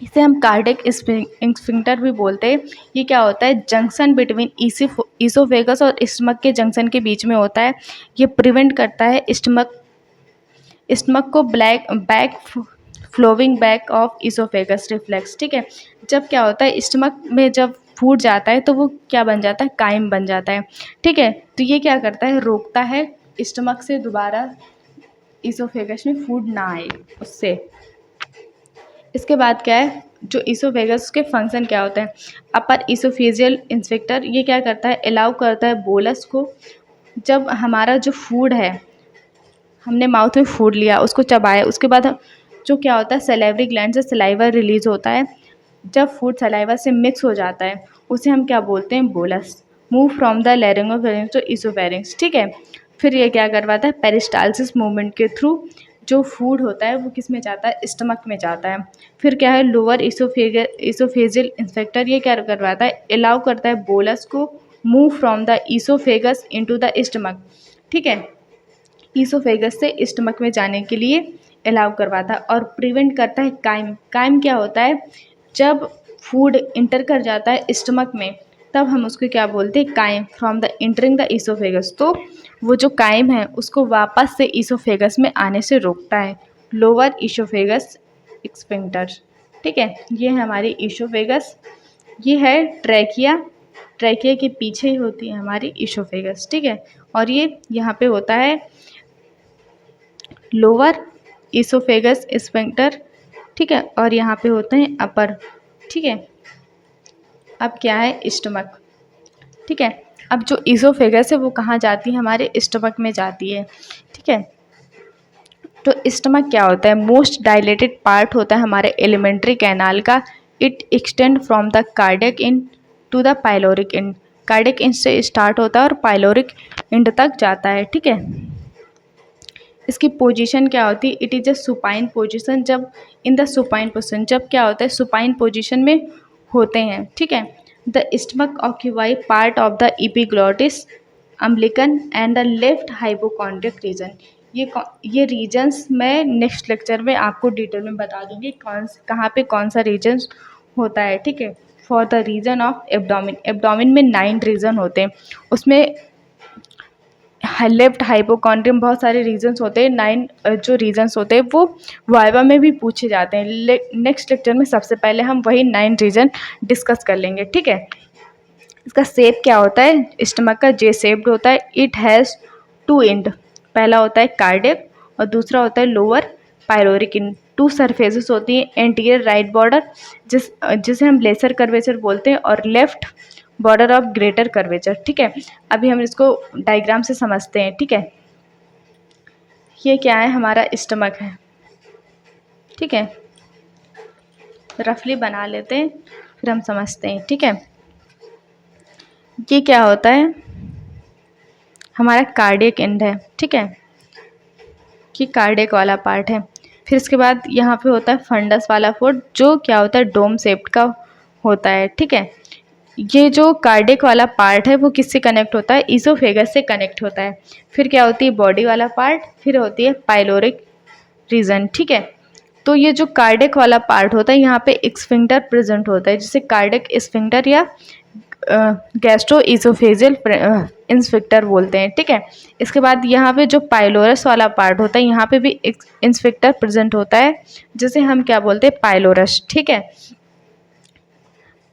इसे हम कार्डियक स्फिंक्टर भी बोलते हैं। ये क्या होता है, जंक्शन बिटवीन ईसोफेगस और स्टमक के जंक्शन के बीच में होता है। ये प्रिवेंट करता है स्टमक को back flowing back of oesophagus reflex, ठीक है। जब क्या होता है, स्टमक में जब फूड जाता है तो वो क्या बन जाता है, काइम बन जाता है। ठीक है, तो ये क्या करता है, रोकता है स्टमक से दोबारा ईसोफेगस में फूड ना आए उससे। इसके बाद क्या है, जो ईसोफेगस के फंक्शन क्या होता है, अपर ईसोफेजियल इंस्पेक्टर ये क्या करता है, अलाउ करता है बोलस को, जब हमारा जो फूड है, हमने माउथ में फूड लिया, उसको चबाया, उसके बाद जो क्या होता है, सलाइवरी ग्लैंड से सलाइवा रिलीज होता है। जब फूड सलाइवा से मिक्स हो जाता है उसे हम क्या बोलते हैं, bolus. Move from the laryngopharynx to oesopharynx. ठीक है, फिर ये क्या करवाता है, पेरिस्टालसिस मूवमेंट के थ्रू जो फूड होता है वो किस में जाता है, स्टमक में जाता है। फिर क्या है, लोअर ईसोफेजियल इंस्पेक्टर ये क्या करवाता है, अलाउ करता है बोलस को move from the oesophagus into the stomach. ठीक है, ईसोफेगस से स्टमक में जाने के लिए अलाउ करवाता है और प्रिवेंट करता है काइम। काइम क्या होता है, जब फूड इंटर कर जाता है स्टमक में तब हम उसको क्या बोलते हैं, chyme from the entering the oesophagus. तो वो जो काइम है उसको वापस से ईसोफेगस में आने से रोकता है, लोअर ईसोफेगस स्फिंक्टर। ठीक है, ये है हमारी ईसोफेगस, ये है ट्रैकिया। ट्रैकिया के पीछे ही होती है हमारी ईसोफेगस। ठीक है, और ये यहाँ पे होता है लोअर ईसोफेगस स्फिंक्टर। ठीक है, और यहाँ पे होते हैं अपर। ठीक है, अब क्या है, स्टमक। ठीक है, अब जो ईसोफेगस है वो कहाँ जाती है, हमारे स्टमक में जाती है। ठीक है, तो स्टमक क्या होता है, मोस्ट डायलेटेड पार्ट होता है हमारे एलिमेंट्री कैनाल का। It extend from the cardiac end to the pyloric end. Cardiac end से स्टार्ट होता है और पाइलोरिक इंड तक जाता है। ठीक है, इसकी पोजीशन क्या होती है, it is a supine position. जब इन द सुपाइन पोजीशन, जब क्या होता है, सुपाइन पोजीशन में होते हैं। ठीक है, the stomach occupy part of the epiglottis umbilical and the left hypochondriac region. ये रीजन्स मैं नेक्स्ट लेक्चर में आपको डिटेल में बता दूंगी कहाँ पे कौन सा रीजन्स होता है। ठीक है, for the region of abdomen, abdomen में 9 रीजन होते हैं, उसमें लेफ्ट हाइपोकॉन्ड्रियम बहुत सारे रीजन्स होते हैं। 9 जो रीजन्स होते हैं वो वाइवा में भी पूछे जाते हैं। नेक्स्ट लेक्चर में सबसे पहले हम वही 9 रीजन डिस्कस कर लेंगे। ठीक है, इसका शेप क्या होता है, स्टमक का जे शेप्ड होता है। इट हैज़ 2 एंड, पहला होता है कार्डियक और दूसरा होता है लोअर पाइलोरिक इंड। 2 सरफेसेस होती हैं, एंटीरियर राइट बॉर्डर जिसे हम लेसर कर्वेचर बोलते हैं और left border of greater curvature. ठीक है, अभी हम इसको डायग्राम से समझते हैं। ठीक है, ये क्या है, हमारा स्टमक है। ठीक है, रफली बना लेते हैं फिर हम समझते हैं। ठीक है, ये क्या होता है, हमारा कार्डियक एंड है। ठीक है, कि कार्डियक वाला पार्ट है। फिर इसके बाद यहाँ पे होता है फंडस वाला फूड, जो क्या होता है, डोम शेप्ड का होता है। ठीक है, ये जो कार्डियक वाला पार्ट है वो किससे कनेक्ट होता है, ईसोफेगस से कनेक्ट होता है। फिर क्या होती है, बॉडी वाला पार्ट, फिर होती है पाइलोरिक रीजन। ठीक है, तो ये जो कार्डियक वाला पार्ट होता है यहाँ पे स्फिंक्टर प्रेजेंट होता है, जिसे कार्डियक स्फिंक्टर या गैस्ट्रो ईसोफेजियल इंस्पेक्टर बोलते हैं। ठीक है, इसके बाद यहाँ पे जो पाइलोरस वाला पार्ट होता है यहाँ पे भी एक इंस्पेक्टर प्रेजेंट होता है, जिसे हम क्या बोलते हैं, पाइलोरस। ठीक है,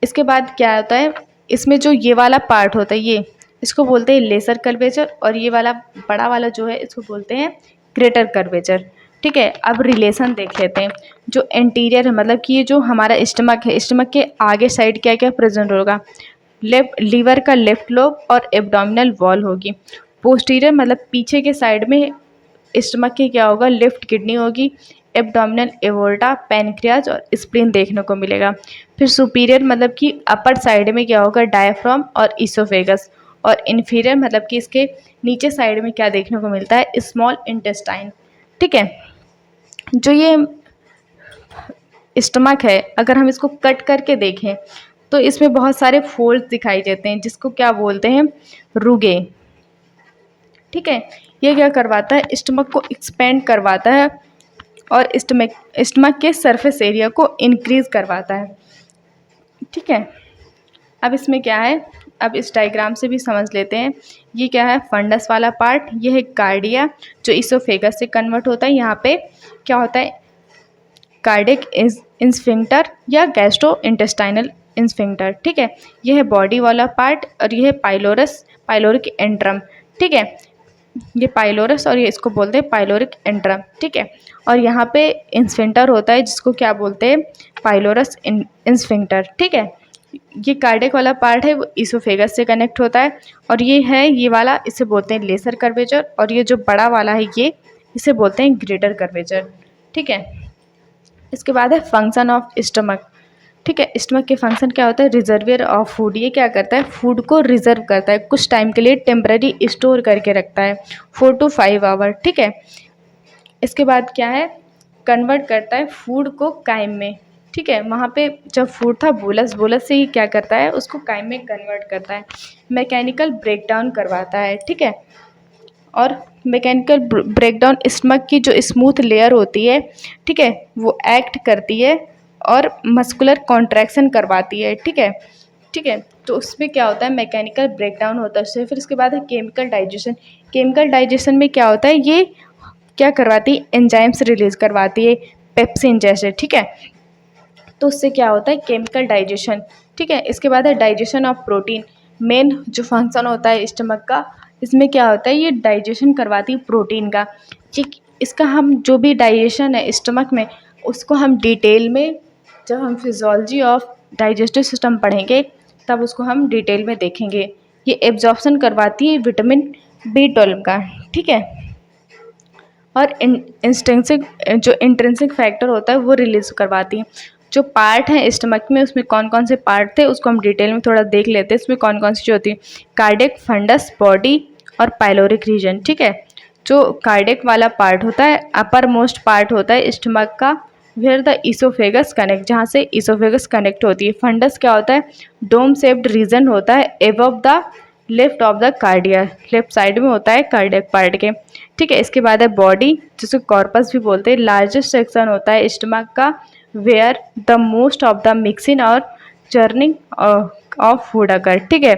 इसके बाद क्या होता है, इसमें जो ये वाला पार्ट होता है ये इसको बोलते हैं लेसर कर्वेचर, और ये वाला बड़ा वाला जो है इसको बोलते हैं ग्रेटर कर्वेचर। ठीक है, अब रिलेशन देख लेते हैं। जो एंटीरियर है, मतलब कि ये जो हमारा स्टमक है, स्टमक के आगे साइड क्या क्या प्रेजेंट होगा, लीवर का लेफ्ट लोब और एब्डोमिनल वॉल होगी। पोस्टीरियर मतलब पीछे के साइड में स्टमक की क्या होगा, लेफ्ट किडनी होगी, एब्डोमिनल एवोर्टा, पैनक्रियाज और स्प्लीन देखने को मिलेगा। फिर सुपीरियर मतलब कि अपर साइड में क्या होगा, डायफ्राम और ईसोफेगस, और इन्फीरियर मतलब कि इसके नीचे साइड में क्या देखने को मिलता है, स्मॉल इंटेस्टाइन। ठीक है, जो ये स्टमक है अगर हम इसको कट करके देखें तो इसमें बहुत सारे फोल्ड्स दिखाई देते हैं, जिसको क्या बोलते हैं, रुगे। ठीक है, ये क्या करवाता है, स्टमक को एक्सपेंड करवाता है और स्टमक के सरफेस एरिया को इंक्रीज करवाता है। ठीक है, अब इसमें क्या है, अब इस डायग्राम से भी समझ लेते हैं। ये क्या है, फंडस वाला पार्ट, ये है कार्डिया जो ईसोफेगस से कन्वर्ट होता है। यहाँ पे क्या होता है, कार्डियक इंस्फिंक्टर या गैस्ट्रो इंटेस्टाइनल स्फिंक्टर। ठीक है, यह है बॉडी वाला पार्ट और यह है पाइलोरिक एंट्रम। ठीक है, ये पाइलोरस और ये इसको बोलते हैं पाइलोरिक एंट्रम। ठीक है, और यहाँ पे स्फिंक्टर होता है जिसको क्या बोलते हैं, पाइलोरस स्फिंक्टर। ठीक है, ये कार्डियक वाला पार्ट है वो इसोफेगस से कनेक्ट होता है, और ये है ये वाला इसे बोलते हैं लेसर कर्वेचर, और ये जो बड़ा वाला है ये इसे बोलते हैं ग्रेटर कर्वेचर। ठीक है, इसके बाद है फंक्शन ऑफ स्टमक। ठीक है, स्टमक के फंक्शन क्या होता है, रिजर्वियर ऑफ फूड। ये क्या करता है, फूड को रिजर्व करता है, कुछ टाइम के लिए टेम्पररी स्टोर करके रखता है 4 to 5 आवर। ठीक है, इसके बाद क्या है, कन्वर्ट करता है फूड को काइम में। ठीक है, वहाँ पे जब फूड था बोलस से ही क्या करता है, उसको काइम में कन्वर्ट करता है, मैकेनिकल ब्रेकडाउन करवाता है। ठीक है, और मैकेनिकल ब्रेकडाउन स्टमक की जो स्मूथ लेयर होती है, ठीक है, वो एक्ट करती है और मस्कुलर कॉन्ट्रैक्शन करवाती है। ठीक है, ठीक है, तो उसमें क्या होता है, मैकेनिकल ब्रेकडाउन होता है उससे। फिर उसके बाद है केमिकल डाइजेशन। केमिकल डाइजेशन में क्या होता है, ये क्या करवाती है, एंजाइम्स रिलीज करवाती है, पेप्सिन जैसे। ठीक है, तो उससे क्या होता है, केमिकल डाइजेशन। ठीक है, इसके बाद है डाइजेशन ऑफ प्रोटीन। मेन जो फंक्शन होता है स्टमक का, इसमें क्या होता है, ये डाइजेशन करवाती है प्रोटीन का। ठीक, इसका हम जो भी डाइजेशन है स्टमक में, उसको हम डिटेल में जब हम फिजियोलॉजी ऑफ डाइजेस्टिव सिस्टम पढ़ेंगे तब उसको हम डिटेल में देखेंगे। ये एब्जॉर्प्शन करवाती है विटामिन B12 का। ठीक है, और इंट्रिंसिक फैक्टर होता है वो रिलीज करवाती है। जो पार्ट हैं स्टमक में, उसमें कौन कौन से पार्ट थे उसको हम डिटेल में थोड़ा देख लेते हैं। इसमें कौन कौन सी जो होती है, कार्डियक, फंडस, बॉडी और पाइलोरिक रीजन। ठीक है, जो कार्डियक वाला पार्ट होता है, अपर मोस्ट पार्ट होता है स्टमक का, वेयर द इसोफेगस कनेक्ट, जहाँ से इसोफेगस कनेक्ट होती है। फंडस क्या होता है, डोम शेप्ड रीजन होता है above the left of the cardia, left side में होता है कार्डियक पार्ट के। ठीक है, इसके बाद है बॉडी, जिसको कॉर्पस भी बोलते हैं, लार्जेस्ट सेक्शन होता है स्टमक का, where the most of the mixing और चर्निंग ऑफ फूड अकर। ठीक है,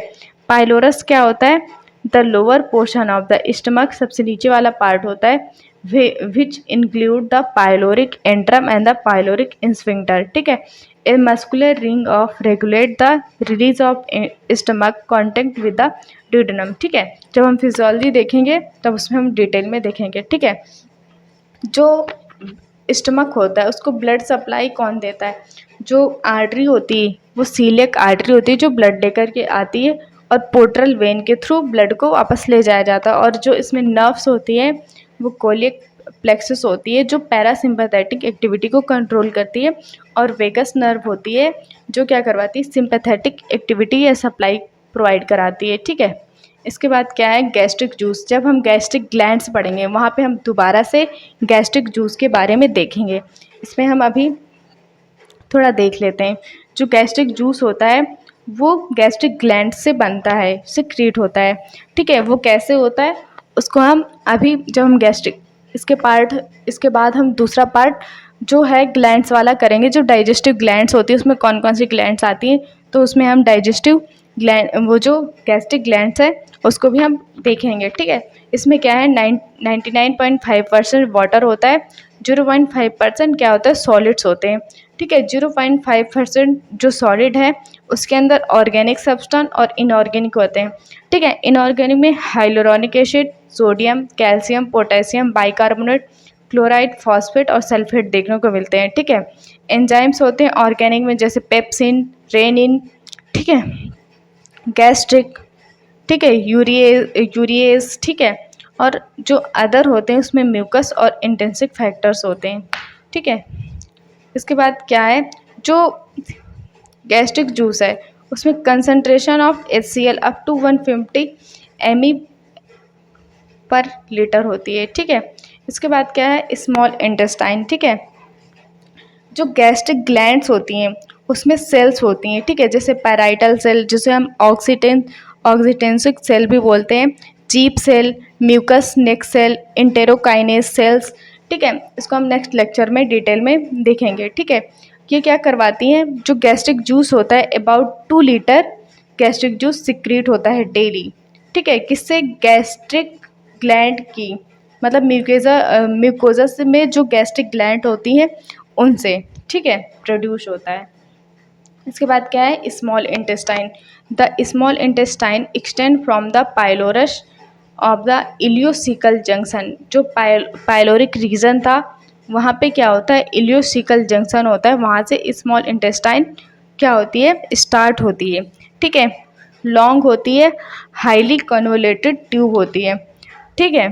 पाइलोरस क्या होता है, the lower portion of the stomach, सबसे नीचे वाला पार्ट होता है, which include the pyloric antrum and the pyloric sphincter. ठीक है, a muscular ring of regulate the release of stomach contact with the duodenum. ठीक है, जब हम फिजियोलॉजी देखेंगे तब उसमें हम डिटेल में देखेंगे। ठीक है, जो स्टमक होता है उसको ब्लड सप्लाई कौन देता है, जो आर्टरी होती है वो सीलियक आर्टरी होती है जो ब्लड लेकर के आती है, और पोर्टल वेन के थ्रू ब्लड को वापस ले जाया जाता है। और जो इसमें नर्व्स होती है वो कोलियक प्लेक्सस होती है जो पैरासिम्पैथेटिक एक्टिविटी को कंट्रोल करती है, और वेगस नर्व होती है जो क्या करवाती है, सिंपैथेटिक एक्टिविटी या सप्लाई प्रोवाइड कराती है। ठीक है, इसके बाद क्या है, गैस्ट्रिक जूस। जब हम गैस्ट्रिक ग्लैंड्स पढ़ेंगे वहाँ पे हम दोबारा से गैस्ट्रिक जूस के बारे में देखेंगे। इसमें हम अभी थोड़ा देख लेते हैं। जो गैस्ट्रिक जूस होता है वो गैस्ट्रिक ग्लैंड से बनता है, सिक्रीट होता है। ठीक है, वो कैसे होता है उसको हम अभी जब हम गैस्ट्रिक इसके बाद हम दूसरा पार्ट जो है ग्लैंड्स वाला करेंगे। जो डाइजेस्टिव ग्लैंड्स होती है उसमें कौन कौन सी ग्लैंड्स आती हैं, तो उसमें हम डाइजेस्टिव ग्लैंड, वो जो गैस्ट्रिक ग्लैंड्स है उसको भी हम देखेंगे। ठीक है, इसमें क्या है, 99.5% वाटर होता है, 0.5% क्या होता है, सॉलिड्स होते हैं। ठीक है, 0.5% जो सॉलिड है उसके अंदर ऑर्गेनिक सब्सटेंस और इनऑर्गेनिक होते हैं। ठीक है, इनऑर्गेनिक में hyaluronic acid, sodium, calcium, potassium, bicarbonate, chloride, phosphate और सल्फेट देखने को मिलते हैं। ठीक है, एंजाइम्स होते हैं ऑर्गेनिक में जैसे पेप्सिन, रेनिन, ठीक है, गैस्ट्रिक, ठीक है, यूरिएज। ठीक है, और जो अदर होते हैं उसमें म्यूकस और इंटेंसिक फैक्टर्स होते हैं। ठीक है, इसके बाद क्या है, जो गैस्ट्रिक जूस है उसमें concentration of HCl up to 150 ml पर लीटर होती है। ठीक है, इसके बाद क्या है, स्मॉल इंटेस्टाइन। ठीक है, जो गैस्ट्रिक ग्लैंड्स होती हैं उसमें सेल्स होती हैं। ठीक है, जैसे पैराइटल सेल जिसे हम ऑक्सीटेंसिक सेल भी बोलते हैं, चीप सेल, म्यूकस नेक सेल, इंटेरोकाइनेज सेल्स। ठीक है, इसको हम नेक्स्ट लेक्चर में डिटेल में देखेंगे। ठीक है, ये क्या करवाती हैं, जो गैस्ट्रिक जूस होता है about 2 litre gastric juice secrete होता है डेली। ठीक है, किससे, गैस्ट्रिक ग्लैंड की, मतलब म्यूकोजा में जो गैस्ट्रिक ग्लैंड होती हैं उनसे। ठीक है, प्रोड्यूस होता है। इसके बाद क्या है, small intestine. The small intestine extend from the pylorus of the ileocaecal junction. जो पाइलोरिक रीजन था वहाँ पे क्या होता है, इलियोसिकल जंक्शन होता है, वहाँ से स्मॉल इंटेस्टाइन क्या होती है, स्टार्ट होती है। ठीक है, लॉन्ग होती है, हाईली कन्वोलेटेड ट्यूब होती है। ठीक है,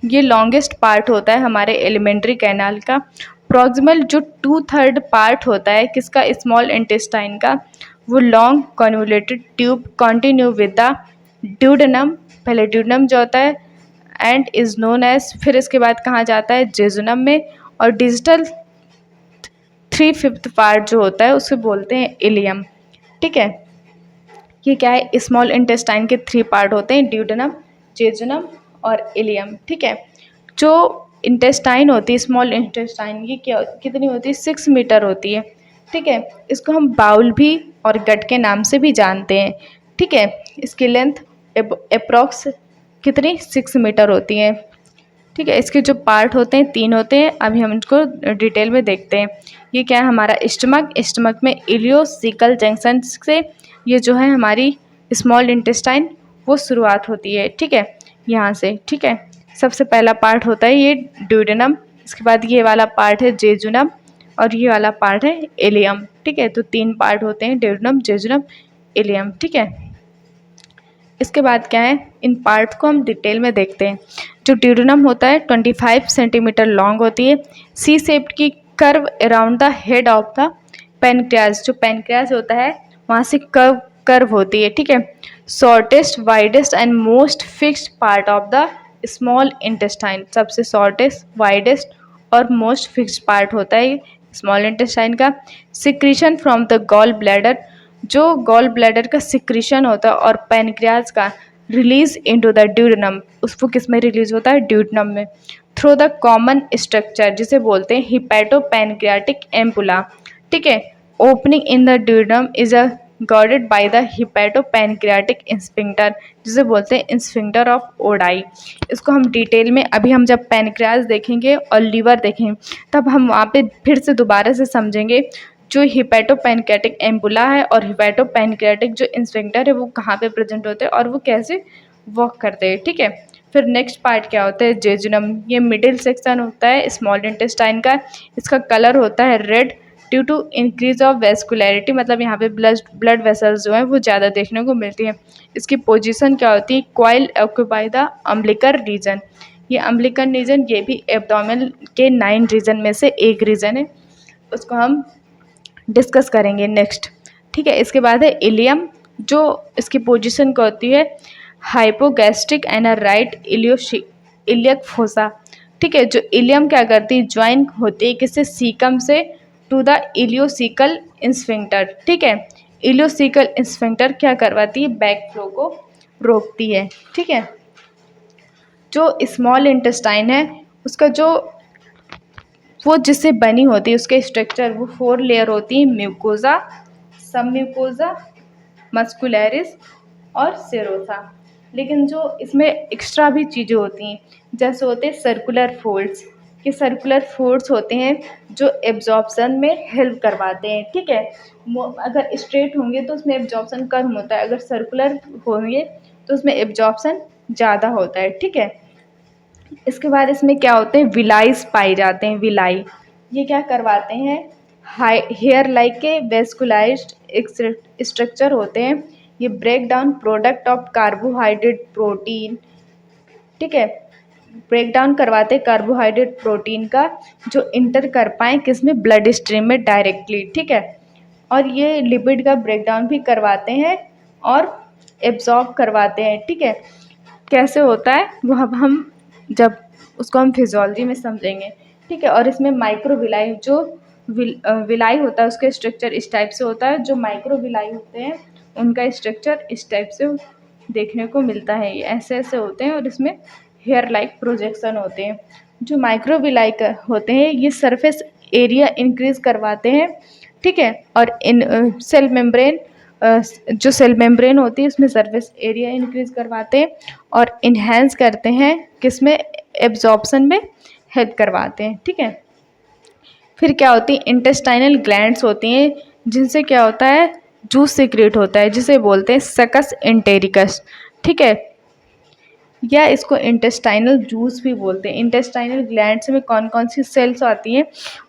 ये लॉन्गेस्ट पार्ट होता है हमारे एलिमेंट्री कैनाल का। प्रॉक्सिमल जो 2/3 पार्ट होता है किसका, स्मॉल इंटेस्टाइन का, वो long convoluted tube continue with the duodenum. पहले ड्यूडेनम जो होता है एंड इज नोन एज, फिर इसके बाद कहाँ जाता है, जेजुनम में। और डिजिटल 3/5 पार्ट जो होता है उसे बोलते हैं इलियम। ठीक है, ये क्या है, स्मॉल इंटेस्टाइन के 3 पार्ट होते हैं, ड्यूडेनम, जेजुनम और इलियम। ठीक है, जो इंटेस्टाइन होती है, स्मॉल इंटेस्टाइन, ये क्या कितनी होती है, 6 मीटर होती है। ठीक है, इसको हम बाउल भी और गट के नाम से भी जानते हैं। ठीक है, इसकी लेंथ अप्रॉक्स कितनी, 6 मीटर होती है। ठीक है, इसके जो पार्ट होते हैं 3 होते हैं, अभी हम इनको डिटेल में देखते हैं। ये क्या है, हमारा स्टमक में इलियोसिकल जंक्शन से ये जो है हमारी स्मॉल इंटेस्टाइन वो शुरुआत होती है। ठीक है, यहाँ से। ठीक है, सबसे पहला पार्ट होता है ये ड्यूडेनम, इसके बाद ये वाला पार्ट है जेजुनम और ये वाला पार्ट है इलियम। ठीक है, तो 3 पार्ट होते हैं, ड्यूडेनम, जेजुनम, इलियम। ठीक है, इसके बाद क्या है, इन पार्ट को हम डिटेल में देखते हैं। जो ड्यूडेनम होता है 25 सेंटीमीटर लॉन्ग होती है, सी शेप्ड की curve around the head of the pancreas. जो पैनक्रियाज होता है वहाँ से कर्व होती है। ठीक है, shortest, widest and most fixed part of the small intestine. सबसे शॉर्टेस्ट, वाइडेस्ट और मोस्ट फिक्स्ड पार्ट होता है स्मॉल इंटेस्टाइन का। Secretion from the gall bladder, जो गॉल ब्लैडर का सिक्रीशन होता है और पैनक्रियाज का रिलीज इनटू द ड्यूडेनम, उसको किस में रिलीज होता है, ड्यूडेनम में, थ्रू द कॉमन स्ट्रक्चर जिसे बोलते हैं हिपैटोपैनक्रियाटिक एम्पुला। ठीक है, opening in the duodenum is a guarded by the hepatopancreatic sphincter जिसे बोलते हैं स्फिंक्टर ऑफ ओडाई। इसको हम डिटेल में अभी हम जब पैनक्रियाज देखेंगे और लीवर देखेंगे तब हम वहाँ पे फिर से दोबारा से समझेंगे जो हिपैटोपैनक्रियाटिक एम्पुला है और हिपैटोपैनक्रियाटिक जो स्फिंक्टर है वो कहाँ पे प्रेजेंट होते हैं और वो कैसे वर्क करते हैं। ठीक है, फिर नेक्स्ट पार्ट क्या होता है, जेजुनम। ये मिडिल सेक्शन होता है स्मॉल इंटेस्टाइन का, इसका कलर होता है red due to increase of vascularity, मतलब यहाँ पे ब्लड वेसल्स जो हैं वो ज़्यादा देखने को मिलती हैं। इसकी पोजीशन क्या होती है, coil occupy the umbilical region. ये अम्बिलिकल रीजन ये भी एब्डोमेन के 9 रीजन में से एक रीजन है, उसको हम डिस्कस करेंगे नेक्स्ट। ठीक है, इसके बाद है इलियम, जो इसकी पोजीशन क्या होती है, hypogastric and right iliac fossa. ठीक है, जो इलियम क्या करती है, ज्वाइन होती है किससे, सीकम से टू द इलियोसिकल स्फिंक्टर। ठीक है, इलियोसिकल स्फिंक्टर क्या करवाती है, बैक फ्लो को रोकती है। ठीक है, जो स्मॉल इंटेस्टाइन है उसका जो वो जिससे बनी होती है उसके स्ट्रक्चर वो 4 लेयर होती है, म्यूकोजा, सब म्यूकोजा, मस्कुलरिस और सेरोसा। लेकिन जो इसमें एक्स्ट्रा भी चीज़ें होती हैं जैसे होते हैं सर्कुलर फोल्ड्स। ये सर्कुलर फोल्ड्स होते हैं जो एब्जॉर्प्शन में हेल्प करवाते हैं। ठीक है, अगर स्ट्रेट होंगे तो उसमें एब्जॉर्प्शन कम होता है, अगर सर्कुलर होंगे तो उसमें एब्जॉर्प्शन ज़्यादा होता है। ठीक है, इसके बाद इसमें क्या होते हैं, विलाइज पाए जाते हैं। विलाई ये क्या करवाते हैं, हेयर लाइक के वेस्कुलाइज्ड स्ट्रक्चर होते हैं, ये break down product of carbohydrate protein. ठीक है, ब्रेक डाउन करवाते कार्बोहाइड्रेट प्रोटीन का जो इंटर कर पाएँ किसमें, ब्लड स्ट्रीम में डायरेक्टली। ठीक है, और ये लिपिड का ब्रेक डाउन भी करवाते हैं और एब्जॉर्ब करवाते हैं। ठीक है, कैसे होता है वो अब हम जब उसको हम फिजियोलॉजी में समझेंगे। ठीक है, और इसमें माइक्रोविलाई जो विलाई होता है उसका स्ट्रक्चर इस टाइप से होता है, जो माइक्रोविलाई होते हैं उनका स्ट्रक्चर इस टाइप से देखने को मिलता है, ये ऐसे ऐसे होते हैं और इसमें हेयर लाइक प्रोजेक्शन होते हैं। जो माइक्रोविलाई होते हैं ये सरफेस एरिया इंक्रीज करवाते हैं। ठीक है, और इन सेल मेम्ब्रेन जो सेल मेम्ब्रेन होती है उसमें सरफेस एरिया इंक्रीज करवाते हैं और इन्हेंस करते हैं किसमें, एब्जॉर्प्शन में हेल्प करवाते हैं। ठीक है, फिर क्या होती है, इंटेस्टाइनल ग्लैंड्स होती हैं जिनसे क्या होता है, जूस सीक्रेट होता है जिसे बोलते हैं सकस एंटेरिकस, ठीक है, या इसको इंटेस्टाइनल जूस भी बोलते हैं। इंटेस्टाइनल ग्लैंड्स में कौन कौन सी सेल्स आती हैं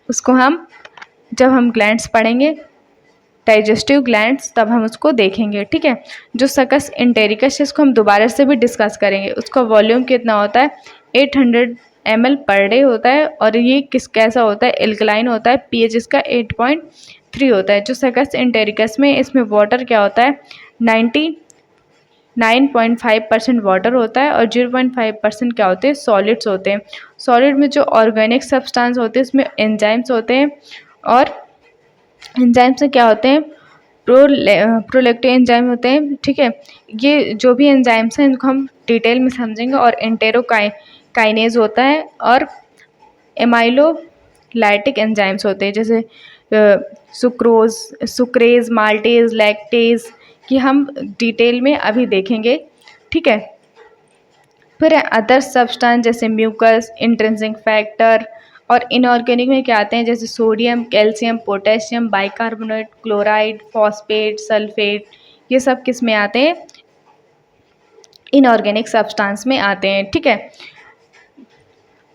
उसको हम जब हम ग्लैंड्स पढ़ेंगे, डाइजेस्टिव ग्लैंड्स, तब हम उसको देखेंगे, ठीक है। जो सकस एंटेरिकस, इसको हम दोबारा से भी डिस्कस करेंगे। उसका वॉल्यूम कितना होता है, 800 ml पर डे होता है, और ये कैसा होता है, एल्कलाइन होता है, pH इसका 8.3 होता है। जो सकस एंटेरिकस में, इसमें वाटर क्या होता है, 99.5% वाटर होता है, और 0.5% क्या होते हैं, सॉलिड्स होते हैं। सॉलिड में जो ऑर्गेनिक सब्सटेंस होते हैं उसमें एंजाइम्स होते हैं, और एंजाइम्स में क्या होते हैं, प्रोलैक्टिव एंजाइम होते हैं, ठीक है। ये जो भी एंजाइम्स हैं इनको हम डिटेल में समझेंगे। और काइनेज होता है, और एमाइलोलाइटिक एंजाइम्स होते हैं, जैसे सुक्रेज, माल्टेज, लैक्टेज, कि हम डिटेल में अभी देखेंगे, ठीक है। फिर अदर सब्सटेंस जैसे म्यूकस, इंट्रिंसिक फैक्टर, और इनऑर्गेनिक में क्या आते हैं, जैसे sodium, calcium, potassium, bicarbonate, chloride, phosphate, sulphate, ये सब किस में आते हैं, इनऑर्गेनिक सब्सटेंस में आते हैं, ठीक है।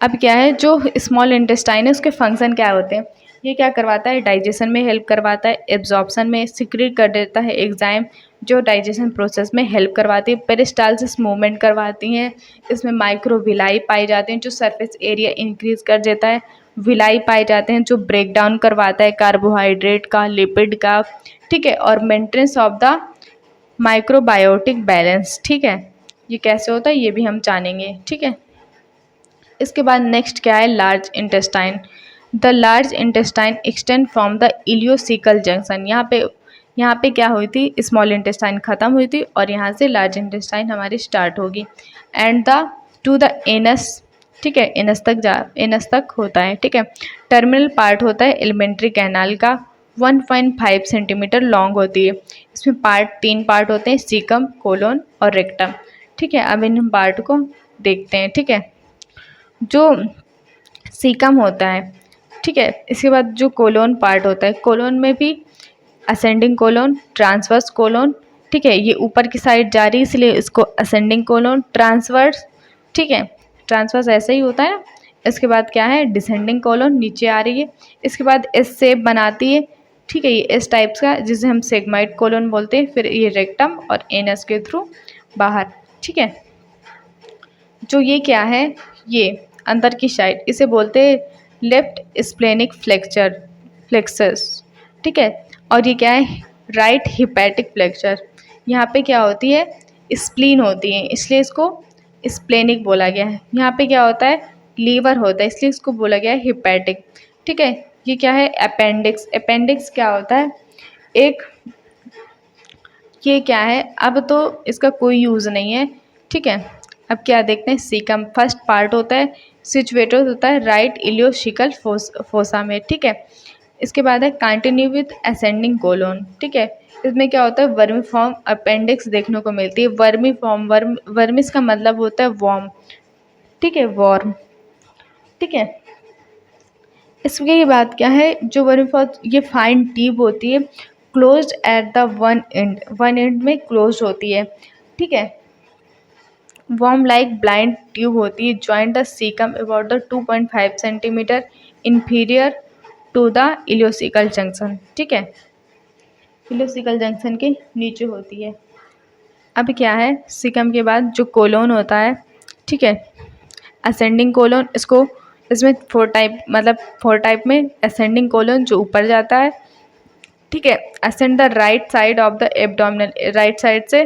अब क्या है, जो स्मॉल इंटेस्टाइन है उसके फंक्शन क्या होते हैं, ये क्या करवाता है, डाइजेशन में हेल्प करवाता है, एब्जॉर्प्शन में सिक्रीट कर देता है एंजाइम जो डाइजेशन प्रोसेस में हेल्प करवाती है, पेरिस्टालसिस मूवमेंट करवाती हैं, इसमें माइक्रोविलाई पाए जाते हैं जो सरफेस एरिया इंक्रीज कर देता है, विलाई पाए जाते हैं जो ब्रेक डाउन करवाता है कार्बोहाइड्रेट का, लिपिड का, ठीक है, और maintenance of the microbiotic balance, ठीक है। ये कैसे होता है ये भी हम जानेंगे, ठीक है। इसके बाद नेक्स्ट क्या है, large intestine. The large intestine extend from the ileocaecal junction. यहाँ पे क्या हुई थी, स्मॉल इंटेस्टाइन ख़त्म हुई थी और यहाँ से लार्ज इंटेस्टाइन हमारी स्टार्ट होगी, and the two the anus, ठीक है, एनस तक होता है, ठीक है। टर्मिनल पार्ट होता है एलिमेंट्री कैनाल का, 1.5 सेंटीमीटर लॉन्ग होती है। इसमें तीन पार्ट होते हैं, सीकम, कोलोन और रेक्टम, ठीक है। अब इन पार्ट को देखते हैं, ठीक है। जो सीकम होता है, ठीक है, इसके बाद जो कोलोन पार्ट होता है, कोलोन में भी असेंडिंग कोलोन, ट्रांसवर्स कोलोन, ठीक है, ये ऊपर की साइड जा रही है इसलिए इसको असेंडिंग कोलोन, ट्रांसवर्स, ठीक है, ट्रांसवर्स ऐसे ही होता है। इसके बाद क्या है, डिसेंडिंग कोलोन, नीचे आ रही है। इसके बाद एस शेप बनाती है, ठीक है, ये एस टाइप्स का जिसे हम सेगमाइड कोलोन बोलते हैं। फिर ये रेक्टम और एनस के थ्रू बाहर, ठीक है। जो ये क्या है, ये अंदर की साइड, इसे बोलते हैं लेफ्ट स्प्लेनिक फ्लेक्सस, ठीक है। और ये क्या है, राइट हिपैटिक फ्लेक्सर। यहाँ पे क्या होती है, स्प्लीन होती है इसलिए इसको स्प्लेनिक बोला गया है। यहाँ पे क्या होता है, लीवर होता है इसलिए इसको बोला गया है हिपैटिक, ठीक है। ये क्या है, अपेंडिक्स। अपेंडिक्स क्या होता है, एक, ये क्या है, अब तो इसका कोई यूज़ नहीं है, ठीक है। अब क्या देखते हैं, सीकम फर्स्ट पार्ट होता है, सिचुएटेड होता है राइट इलियोशिकल फोसा में, ठीक है। इसके बाद है कंटिन्यू विद असेंडिंग कोलोन, ठीक है। इसमें क्या होता है, वर्मीफॉर्म अपेंडिक्स देखने को मिलती है। वर्मिस का मतलब होता है वॉर्म, ठीक है, वॉर्म, ठीक है। इसके बाद क्या है, जो वर्मीफॉर्म, ये फाइन ट्यूब होती है, closed at the one and में क्लोज होती है, ठीक है। वर्म लाइक ब्लाइंड ट्यूब होती है, joint the caecum about the 2.5 centimetre inferior to the ileocaecal junction, ठीक है, इलियोसिकल जंक्शन के नीचे होती है। अब क्या है, सीकम के बाद जो कोलोन होता है, ठीक है, असेंडिंग कोलोन, इसमें 4 टाइप में असेंडिंग कोलोन जो ऊपर जाता है, ठीक है, ascend the right side of the abdominal, right side से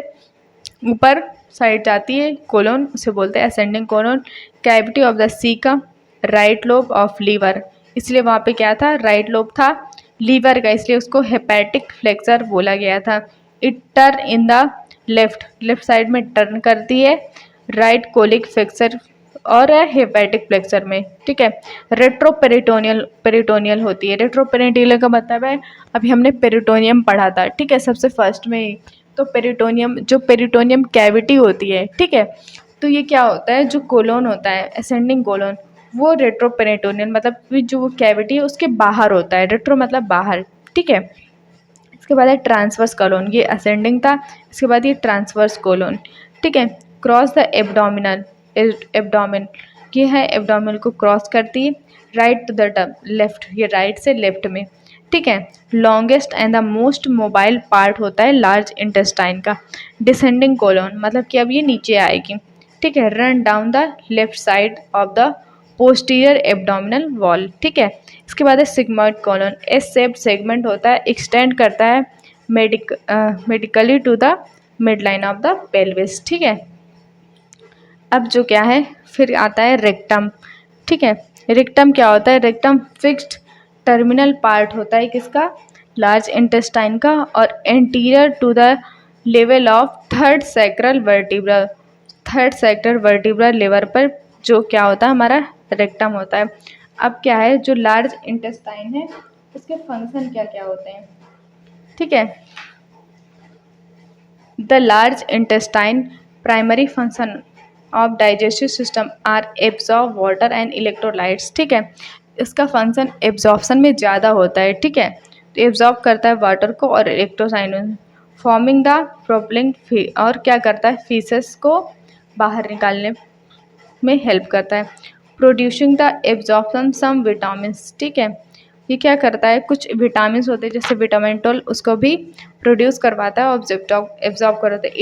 ऊपर साइड जाती है कोलोन, उसे बोलते हैं ascending colon. Cavity of the caecum, right lobe of liver, इसलिए वहाँ पे क्या था, राइट लोब था लीवर का, इसलिए उसको हेपेटिक फ्लेक्सर बोला गया था। It turn in the left side में टर्न करती है राइट कोलिक फ्लेक्सर और हेपेटिक फ्लेक्सर में, ठीक है। पेरिटोनियल होती है। रेट्रोपेरिटोनियल का मतलब है, अभी हमने पेरिटोनियम पढ़ा था, ठीक है, सबसे फर्स्ट में ही। तो पेरिटोनियम कैविटी होती है, ठीक है। तो ये क्या होता है, जो कोलोन होता है असेंडिंग कोलोन, वो रेट्रोपेरिटोनियल मतलब जो वो कैविटी है उसके बाहर होता है, रेट्रो मतलब बाहर, ठीक है। इसके बाद है ट्रांसवर्स कोलोन, ये असेंडिंग था। इसके बाद ये ट्रांसवर्स कोलोन, ठीक है। क्रॉस द एब्डोमिनल, एब्डोमिन, ये है एब्डोमिनल को क्रॉस करती है। Right to the tub, left, ये राइट से लेफ्ट में, ठीक है। Longest and the most mobile part होता है लार्ज इंटेस्टाइन का। डिसेंडिंग कोलोन, मतलब कि अब ये नीचे आएगी, ठीक है। Run down the left side of the posterior abdominal wall, ठीक है। इसके बाद है sigmoid colon, S shaped segment होता है, एक्सटेंड करता है medically to the midline of the pelvis, ठीक है। अब जो क्या है फिर आता है रेक्टम, ठीक है। रेक्टम क्या होता है? रेक्टम फिक्स्ड टर्मिनल पार्ट होता है किसका? लार्ज इंटेस्टाइन का, और anterior to the level of third sacral vertebra, third sacral vertebra level पर जो क्या होता है हमारा रेक्टम होता है। अब क्या है जो लार्ज इंटेस्टाइन है उसके फंक्शन क्या क्या होते हैं, ठीक है। The large intestine primary function of digestive system are absorb water and electrolytes, ठीक है। इसका फंक्शन एब्जॉर्प्शन में ज़्यादा होता है, ठीक है। तो एब्जॉर्ब करता है वाटर को और इलेक्ट्रोसाइन, फॉर्मिंग द प्रोपलिंग, और क्या करता है फीसेस को बाहर निकालने में हेल्प करता है। Producing the absorption some vitamins, ठीक है। ये क्या करता है, कुछ विटामिन्स होते हैं जैसे विटामिन टोल, उसको भी प्रोड्यूस करवाता है और एब्जॉर्ब करवाता है।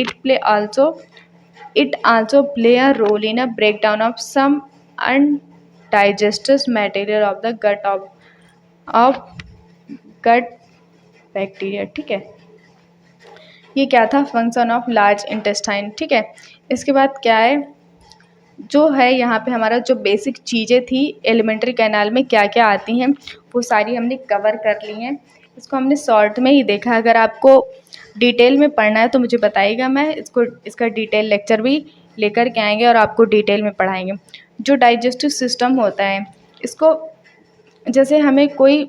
It also play a role in a breakdown of some undigested material of the gut bacteria, ठीक है। ये क्या था फंक्शन ऑफ लार्ज इंटेस्टाइन, ठीक है। इसके बाद क्या है जो है यहाँ पे हमारा जो बेसिक चीज़ें थी एलिमेंट्री कैनाल में क्या क्या आती हैं वो सारी हमने कवर कर ली हैं। इसको हमने शॉर्ट में ही देखा, अगर आपको डिटेल में पढ़ना है तो मुझे बताइएगा, मैं इसका डिटेल लेक्चर भी लेकर के आएंगे और आपको डिटेल में पढ़ाएंगे। जो डाइजेस्टिव सिस्टम होता है इसको, जैसे हमें कोई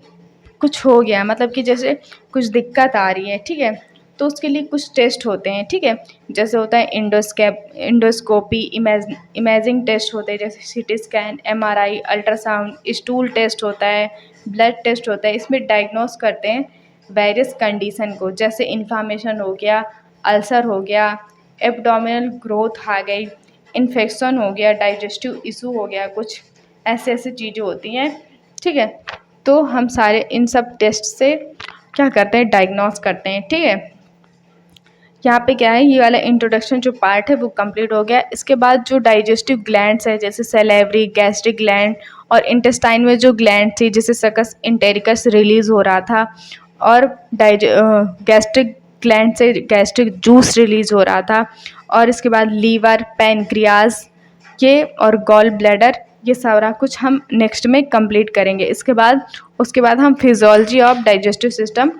कुछ हो गया, मतलब कि जैसे कुछ दिक्कत आ रही है, ठीक है, तो उसके लिए कुछ टेस्ट होते हैं, ठीक है। जैसे होता है इंडोस्कोपी, इमेजिंग टेस्ट होते हैं जैसे CT scan, MRI, ultrasound, stool test होता है, ब्लड टेस्ट होता है। इसमें डायग्नोस करते हैं वेरियस कंडीशन को, जैसे इन्फ्लामेशन हो गया, अल्सर हो गया, एब्डोमिनल ग्रोथ आ गई, इन्फेक्शन हो गया, डाइजेस्टिव इशू हो गया, कुछ ऐसे ऐसे चीज़ें होती हैं, ठीक है। तो हम सारे इन सब टेस्ट से क्या करते हैं, डायग्नोस करते हैं, ठीक है। यहाँ पे क्या है, ये वाला इंट्रोडक्शन जो पार्ट है वो कंप्लीट हो गया। इसके बाद जो डाइजेस्टिव ग्लैंड्स है जैसे सैलिवरी, गैस्ट्रिक ग्लैंड, और इंटेस्टाइन में जो ग्लैंड थी जैसे सकस इंटेरिकस रिलीज़ हो रहा था, और गैस्ट्रिक ग्लैंड से गैस्ट्रिक जूस रिलीज़ हो रहा था, और इसके बाद लीवर, पैनक्रियाज, ये और गॉल ब्लैडर, ये सारा कुछ हम नेक्स्ट में कंप्लीट करेंगे। उसके बाद हम फिजियोलॉजी ऑफ डाइजेस्टिव सिस्टम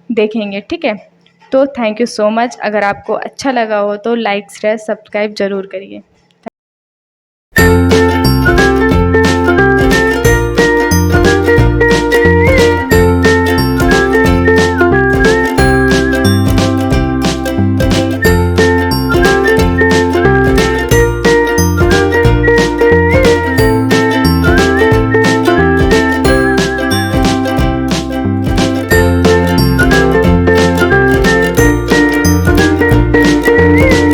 देखेंगे, ठीक है। तो थैंक यू सो मच। अगर आपको अच्छा लगा हो तो लाइक शेयर सब्सक्राइब ज़रूर करिए।